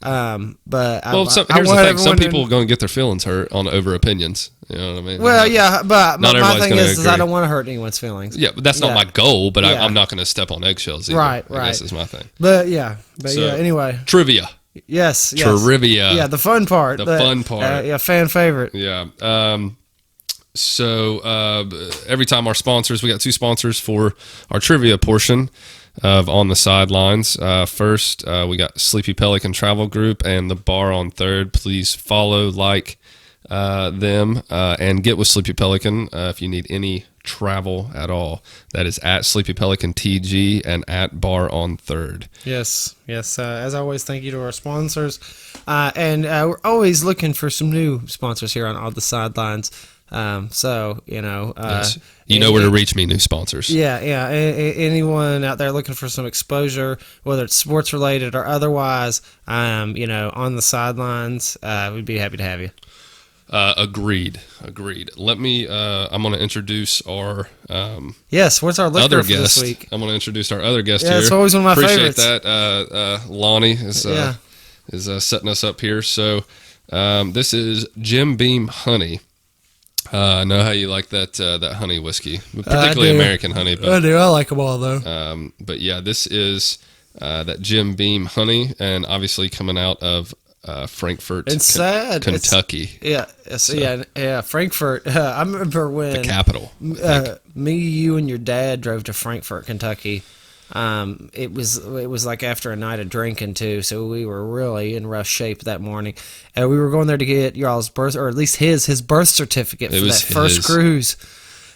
Here's the thing: some people are going to get their feelings hurt on over opinions. You know what I mean? Well, yeah, but my thing is agree. I don't want to hurt anyone's feelings. Yeah, but that's not my goal. But I'm not going to step on eggshells either. Right. I guess is my thing. But anyway. Trivia. Yes. Trivia. Yeah, the fun part. The fun part. Fan favorite. Yeah. So every time we got 2 sponsors for our trivia portion of On The Sidelines. First, we got Sleepy Pelican Travel Group and the Bar on 3rd. Please follow, them, and get with Sleepy Pelican if you need any travel at all. That is at Sleepy Pelican TG and at Bar on 3rd. Yes. As always, thank you to our sponsors, and we're always looking for some new sponsors here on The Sidelines. So yes. You know where to reach me, new sponsors. Yeah. Anyone out there looking for some exposure, whether it's sports related or otherwise, On The Sidelines, we'd be happy to have you. Agreed. Let me. I'm going to introduce our. Yes. What's our liquor other for guest? this week? I'm going to introduce our other guest here. here. It's always one of my favorites. Appreciate that. Lonnie is setting us up here. So this is Jim Beam Honey. I know how you like that honey whiskey, particularly American honey. But, I do. I like them all though. But yeah, this is that Jim Beam Honey, and obviously coming out of Frankfort, Kentucky. Frankfort. I remember when the capital. Me, you, and your dad drove to Frankfort, Kentucky. It was like after a night of drinking too, so we were really in rough shape that morning. And we were going there to get y'all's birth, or at least his birth certificate for that first cruise.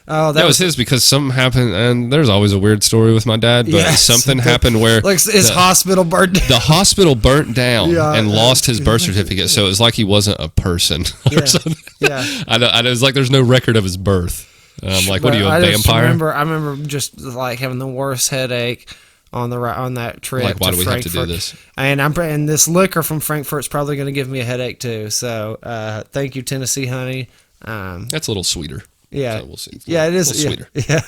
Oh, that was his because something happened, and there's always a weird story with my dad, but something happened where his hospital burned down. The hospital burnt down and lost his birth certificate, so it was like he wasn't a person or something. Yeah. I was like, there's no record of his birth. I'm like, what are you, a vampire? I remember just like having the worst headache on that trip. Like, why do we Frankfurt. have to do this? And this liquor from Frankfurt's probably going to give me a headache too. So thank you, Tennessee Honey. That's a little sweeter. Yeah, so we'll see. Yeah, it is a little sweeter. Yeah,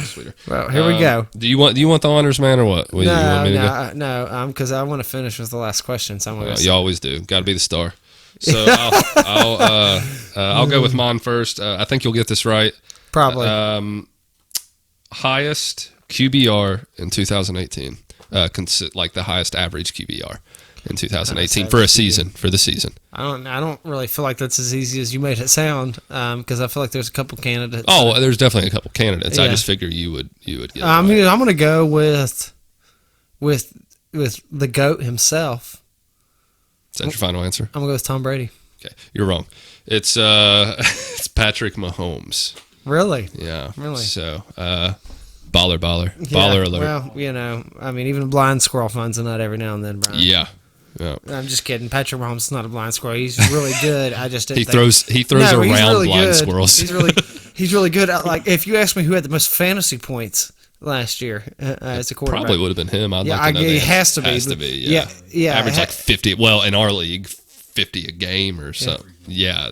sweeter. Well, here we go. Do you want the honors, man, or what? No. Because I want to finish with the last question. So you always do. Got to be the star. So I'll go with mine first. I think you'll get this right. Probably. Highest QBR in 2018. Like the highest average QBR in 2018 for the season. I don't really feel like that's as easy as you made it sound, because I feel like there's a couple candidates. Oh, there's definitely a couple candidates. Yeah. I just figure you would get it. I'm going to go with the GOAT himself. Is that your final answer? I'm going to go with Tom Brady. Okay, you're wrong. It's it's Patrick Mahomes. Really? Yeah. Really? So, baller alert. Well, even a blind squirrel finds a nut every now and then, Brian. Yeah. I'm just kidding. Patrick Mahomes is not a blind squirrel. He's really good. I just didn't he throws around really blind good. Squirrels. He's really good at, like, if you ask me who had the most fantasy points last year as a quarterback, probably would have been him. It has to be. Has to be. Yeah. Average like 50. Well, in our league, 50 a game or something. Yeah.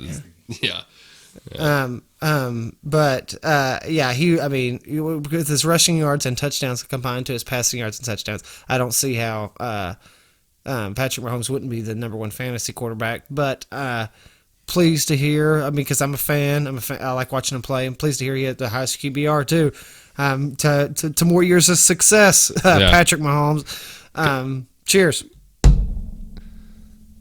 But with his rushing yards and touchdowns combined to his passing yards and touchdowns, I don't see how Patrick Mahomes wouldn't be the number one fantasy quarterback. But pleased to hear. I mean, because I'm a fan. I like watching him play. I'm pleased to hear he had the highest QBR too. To more years of success, Patrick Mahomes. Cheers.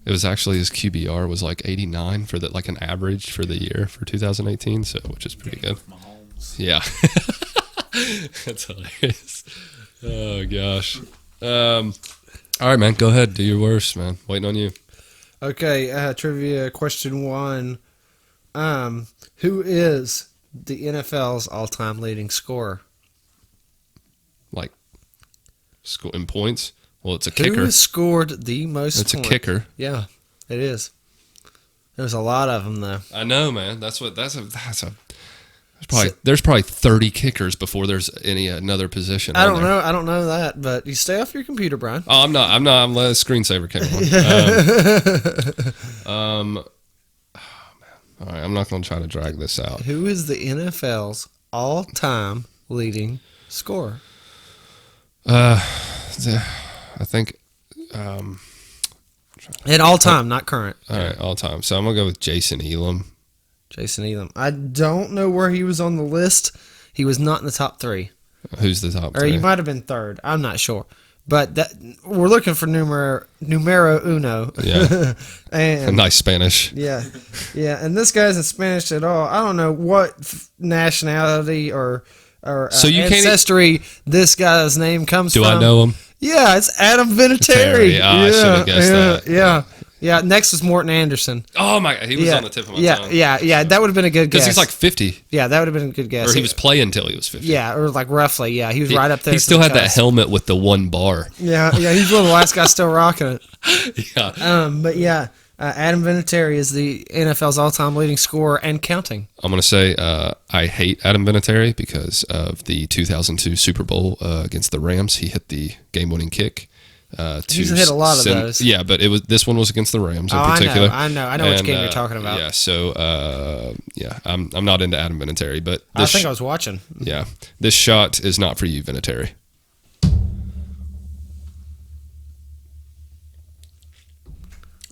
It was actually his QBR was like 89 for the an average for the year for 2018, so which is pretty good. Yeah, that's hilarious. Oh gosh. All right, man. Go ahead. Do your worst, man. Waiting on you. Okay. Trivia question 1. Who is the NFL's all-time leading scorer? Like, score in points? Well, it's a kicker. Who has scored the most It's points? a kicker. Yeah, it is. There's a lot of them, though. I know, man. There's probably 30 kickers before there's another position. I don't know. I don't know that, but you stay off your computer, Brian. Oh, I'm not. I'm letting screensaver came on. Oh, man. All right, I'm not going to try to drag this out. Who is the NFL's all-time leading scorer? I think. At all time, not current. All right, all time. So I'm gonna go with Jason Elam. Jason Elam. I don't know where he was on the list. He was not in the top 3. Who's the top? Or he might have been 3rd. I'm not sure. But we're looking for numero uno. Yeah. And nice Spanish. Yeah. And this guy isn't Spanish at all. I don't know what nationality or so you ancestry this guy's name comes from. Do I know him? Yeah, it's Adam Vinatieri. I should have guessed that. Yeah. Next was Morton Anderson. Oh my! He was on the tip of my tongue. Yeah. That would have been a good guess. Because he's like 50. Yeah, that would have been a good guess. Or he was playing until he was 50. Yeah, or like roughly. Yeah, he was right up there. He still had that helmet with the one bar. Yeah. He's one of the last guys still rocking it. Yeah. But yeah. Adam Vinatieri is the NFL's all-time leading scorer and counting. I'm going to say I hate Adam Vinatieri because of the 2002 Super Bowl against the Rams. He hit the game-winning kick. He's hit a lot of those. Yeah, but this one was against the Rams in particular. I know which game you're talking about. Yeah, so I'm not into Adam Vinatieri, but I think I was watching. Yeah, this shot is not for you, Vinatieri.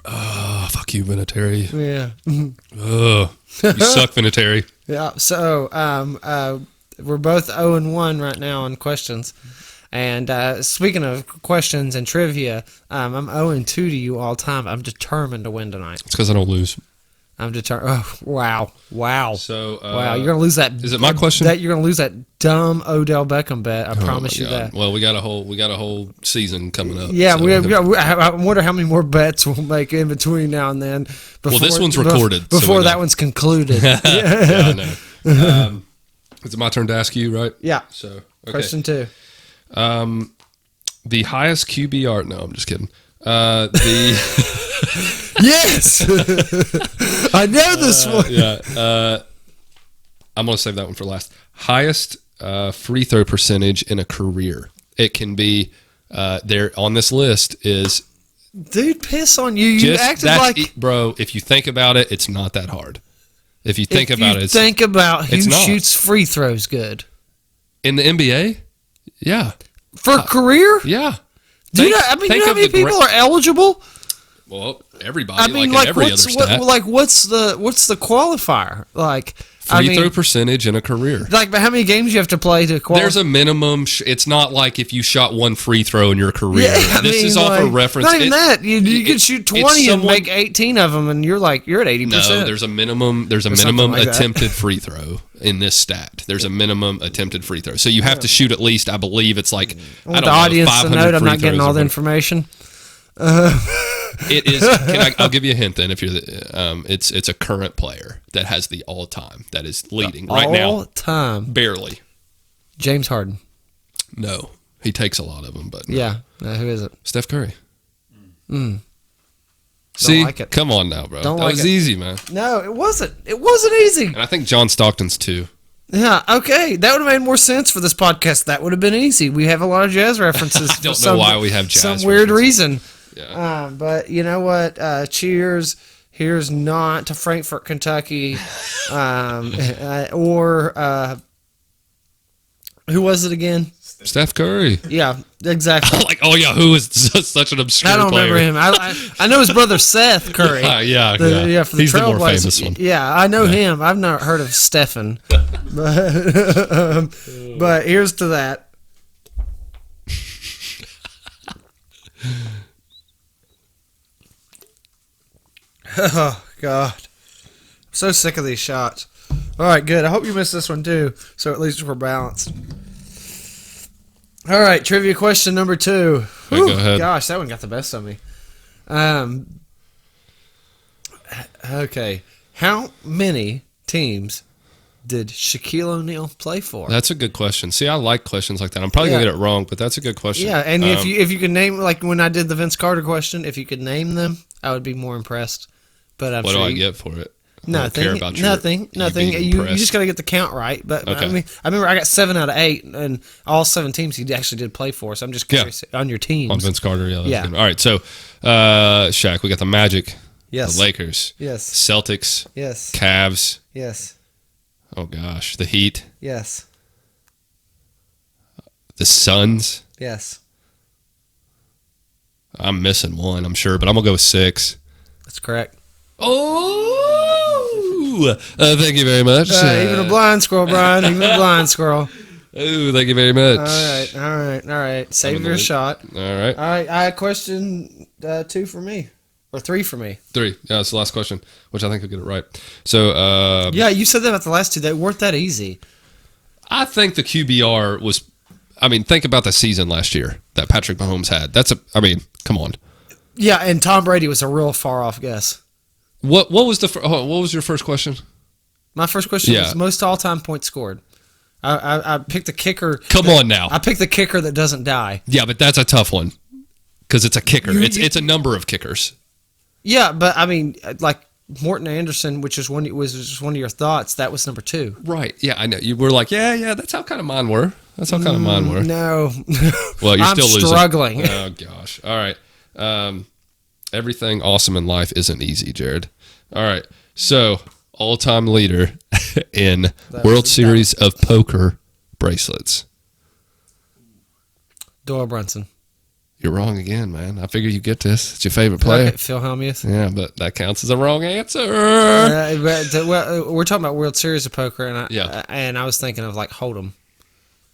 Oh, fuck you, Vinatieri. Yeah. Ugh. You suck, Vinatieri. Yeah. So we're both 0-1 right now on questions. And speaking of questions and trivia, I'm 0-2 to you all time. I'm determined to win tonight. It's because I don't lose. I'm determined. Oh, wow. So wow, you're gonna lose that. Is it my question? That you're gonna lose that dumb Odell Beckham bet. I promise you that. Well, we got a whole season coming up. Yeah, so. I wonder how many more bets we'll make in between now and then. Well, this one's recorded before that one's concluded. Yeah, I know. Is it my turn to ask you, right? Yeah. So okay. Question 2. The highest QBR. No, I'm just kidding. Yes, I know this one. Yeah, I'm gonna save that one for last. Highest free throw percentage in a career. It can be there on this list is. Dude, piss on you. You acted like bro. If you think about it, it's not that hard. If you think about it, think about who shoots free throws good in the NBA. Yeah, for a career. Yeah. You know how many people are eligible? Well, everybody. I mean, like every other stat. What's the qualifier? Like free throw percentage in a career. Like, but how many games you have to play to qualify? There's a minimum. It's not like if you shot one free throw in your career. Yeah, this is off a reference. Not even that. You could shoot 20 and make 18 of them, and you're at 80%. No, there's a minimum. There's a minimum attempted free throw in this stat. There's a minimum attempted free throw. So you have to shoot at least. I believe it's like I don't know. The audience to note, I'm not getting all the information. It is. I'll give you a hint then. If you're it's a current player that has the all time that is leading right now. All time, barely. James Harden. No, he takes a lot of them, but no. Yeah. Who is it? Steph Curry. See, like come on now, bro. That was easy, man. No, it wasn't. It wasn't easy. And I think John Stockton's too. Yeah, okay. That would have made more sense for this podcast. That would have been easy. We have a lot of jazz references. I don't know why we have jazz some weird reason. Yeah. But you know what? Cheers. Here's not to Frankfort, Kentucky, or Who was it again? Steph Curry. Yeah, exactly. Like, oh yeah, who is such an obscure I don't player? remember him. I know his brother Seth Curry. Yeah. For the He's the more Trailblazers. famous one. Yeah, I know him. I've not heard of Stephen. But here's to that. Oh, God. I'm so sick of these shots. All right, good. I hope you missed this one, too, so at least we're balanced. All right, trivia question number 2. Right, go ahead. Gosh, that one got the best of me. Okay. How many teams did Shaquille O'Neal play for? That's a good question. See, I like questions like that. I'm probably going to get it wrong, but that's a good question. Yeah, and if you could name, like when I did the Vince Carter question, if you could name them, I would be more impressed. But I'm what sure do I get for it? Nothing. I don't care about nothing. You just got to get the count right. But Okay. I mean, I remember I got 7 out of 8, and all 7 teams he actually did play for. So I'm just curious on your teams. On Vince Carter, yeah. Yeah. Good. All right, so Shaq, we got the Magic, Yes. the Lakers, Yes. Celtics, Yes. Cavs. Yes. Oh gosh, the Heat, Yes. the Suns. Yes. I'm missing one, I'm sure, but I'm gonna go with 6. That's correct. Oh, thank you very much. Even a blind squirrel, Brian. Even a blind squirrel. Oh, thank you very much. All right. Save your shot. All right. I had question 2 for me. Or 3 for me. 3. Yeah, that's the last question, which I think will get it right. So, Yeah, you said that about the last 2. They weren't that easy. I think the QBR was. I mean, think about the season last year that Patrick Mahomes had. Come on. Yeah, and Tom Brady was a real far off guess. What was what was your first question? My first question was most all time points scored. I picked the kicker. Come on now. I picked the kicker that doesn't die. Yeah, but that's a tough one because it's a kicker. It's a number of kickers. Yeah, but I mean, like Morton Anderson, which is just one of your thoughts. That was number 2. Right. Yeah, I know. You were like, yeah. That's how kind of mine were. No. Well, you're I'm still losing. Struggling. Oh gosh. All right. Everything awesome in life isn't easy, Jared. All right. So, all-time leader in World Series of Poker bracelets. Doyle Brunson. You're wrong again, man. I figure you get this. It's your favorite player. Okay, Phil Hellmuth. Yeah, but that counts as a wrong answer. We're talking about World Series of Poker, and I was thinking of like Hold'em.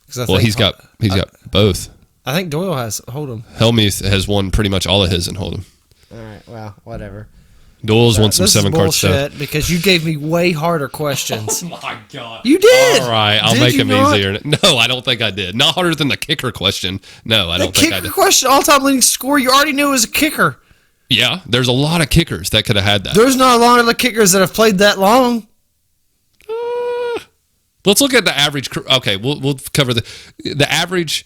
He's got both. I think Doyle has Hold'em. Hellmuth has won pretty much all of his in Hold'em. All right, well, whatever. Doyle's won some 7-card stuff. Because you gave me way harder questions. Oh my god! You did. All right, I'll make them easier. No, I don't think I did. Not harder than the kicker question. No, I don't think I did. Kicker question, all-time leading scorer. You already knew it was a kicker. Yeah, there's a lot of kickers that could have had that. There's not a lot of kickers that have played that long. Let's look at the average. Okay, we'll cover the average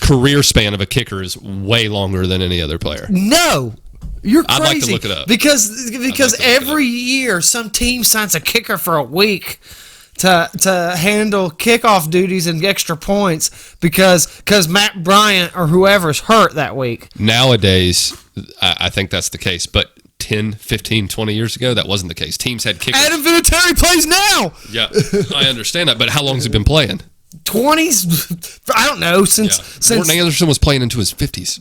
career span of a kicker is way longer than any other player. No. You're crazy. I'd like to look it up. Because every year some team signs a kicker for a week to handle kickoff duties and extra points because Matt Bryant or whoever's hurt that week. Nowadays, I think that's the case, but 10, 15, 20 years ago, that wasn't the case. Teams had kickers. Adam Vinatieri plays now. Yeah, I understand that, but how long has he been playing? 20s, I don't know, since Morton Anderson was playing into his 50s.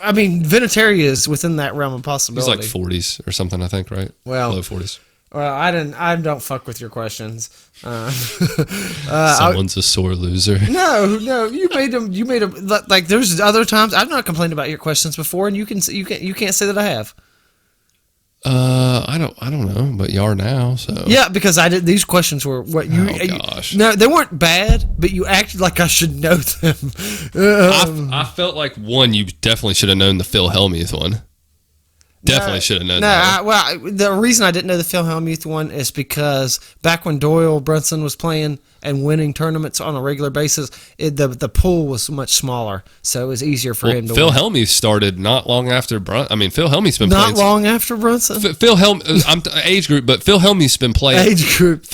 I mean, Vinatieri is within that realm of possibility. He's like 40s or something, I think, right? Well, low 40s. Well, I don't fuck with your questions. Someone's a sore loser. No, you made them. Like there's other times I've not complained about your questions before, and you can't say that I have. I don't know, but you are now. So yeah, because I did. These questions were what you. Oh gosh. No, they weren't bad, but you acted like I should know them. I felt like you definitely should have known the Phil Hellmuth one. Definitely should have known that. The reason I didn't know the Phil Hellmuth one is because back when Doyle Brunson was playing and winning tournaments on a regular basis, the pool was much smaller, so it was easier for him to Phil win. Hellmuth started not long after Brunson. I mean, Phil Hellmuth's been playing. Not long after Brunson? Phil Hellmuth, I'm age group, but Phil Hellmuth's been playing. Age group.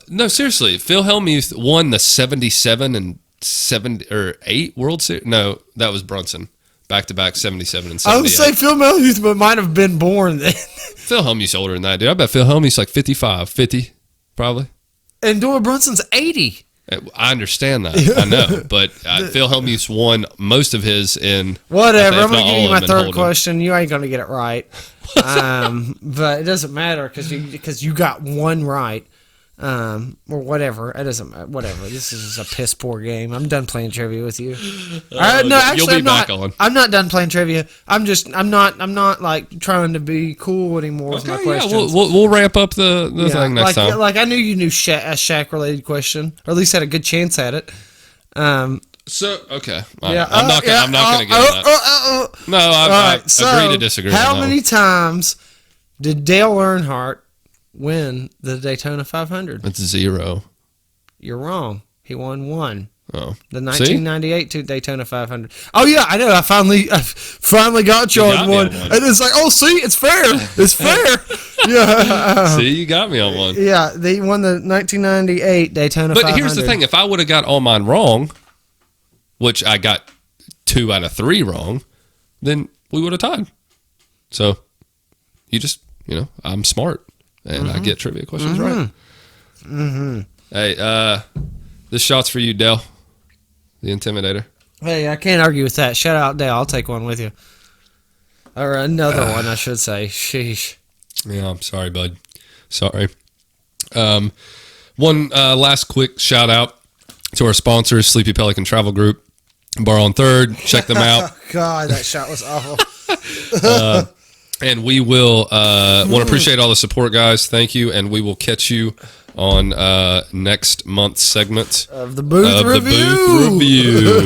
No, seriously. Phil Hellmuth won the 77 and 8 World Series. No, that was Brunson. Back-to-back 77 and 78. I would say Phil Hellmuth might have been born then. Phil Hellmuth's older than that, dude. I bet Phil Hellmuth's like 55, 50, probably. And Doyle Brunson's 80. I understand that. I know. But Phil Hellmuth won most of his in... Whatever. I'm going to give you my third question. You ain't going to get it right. But it doesn't matter because you got one right. Or whatever. It doesn't matter. Whatever. This is just a piss poor game. I'm done playing trivia with you. No, actually, I'm not done playing trivia. I'm not like trying to be cool anymore with my questions. Yeah, we'll ramp up the thing next time. Like I knew you knew a Shaq related question, or at least had a good chance at it. So okay, I'm not gonna get that. No, I agree to disagree. How many times did Dale Earnhardt win the Daytona 500? It's 0. You're wrong. He won 1. Oh, the 1998 Daytona 500. Oh yeah, I know. I finally got you on one. And it's like, oh, see, it's fair. It's fair. Yeah. See, you got me on one. Yeah, they won the 1998 Daytona 500. But here's the thing: if I would have got all mine wrong, which I got 2 out of 3 wrong, then we would have tied. So you just, I'm smart. And I get trivia questions right. Mm-hmm. Hey, this shot's for you, Dale, the Intimidator. Hey, I can't argue with that. Shout out, Dale. I'll take one with you. Or another one, I should say. Sheesh. Yeah, I'm sorry, bud. Sorry. One last quick shout out to our sponsors, Sleepy Pelican Travel Group, Bar on 3rd. Check them out. God, that shot was awful. And we will want to appreciate all the support, guys. Thank you. And we will catch you on next month's segment of the Booth Review.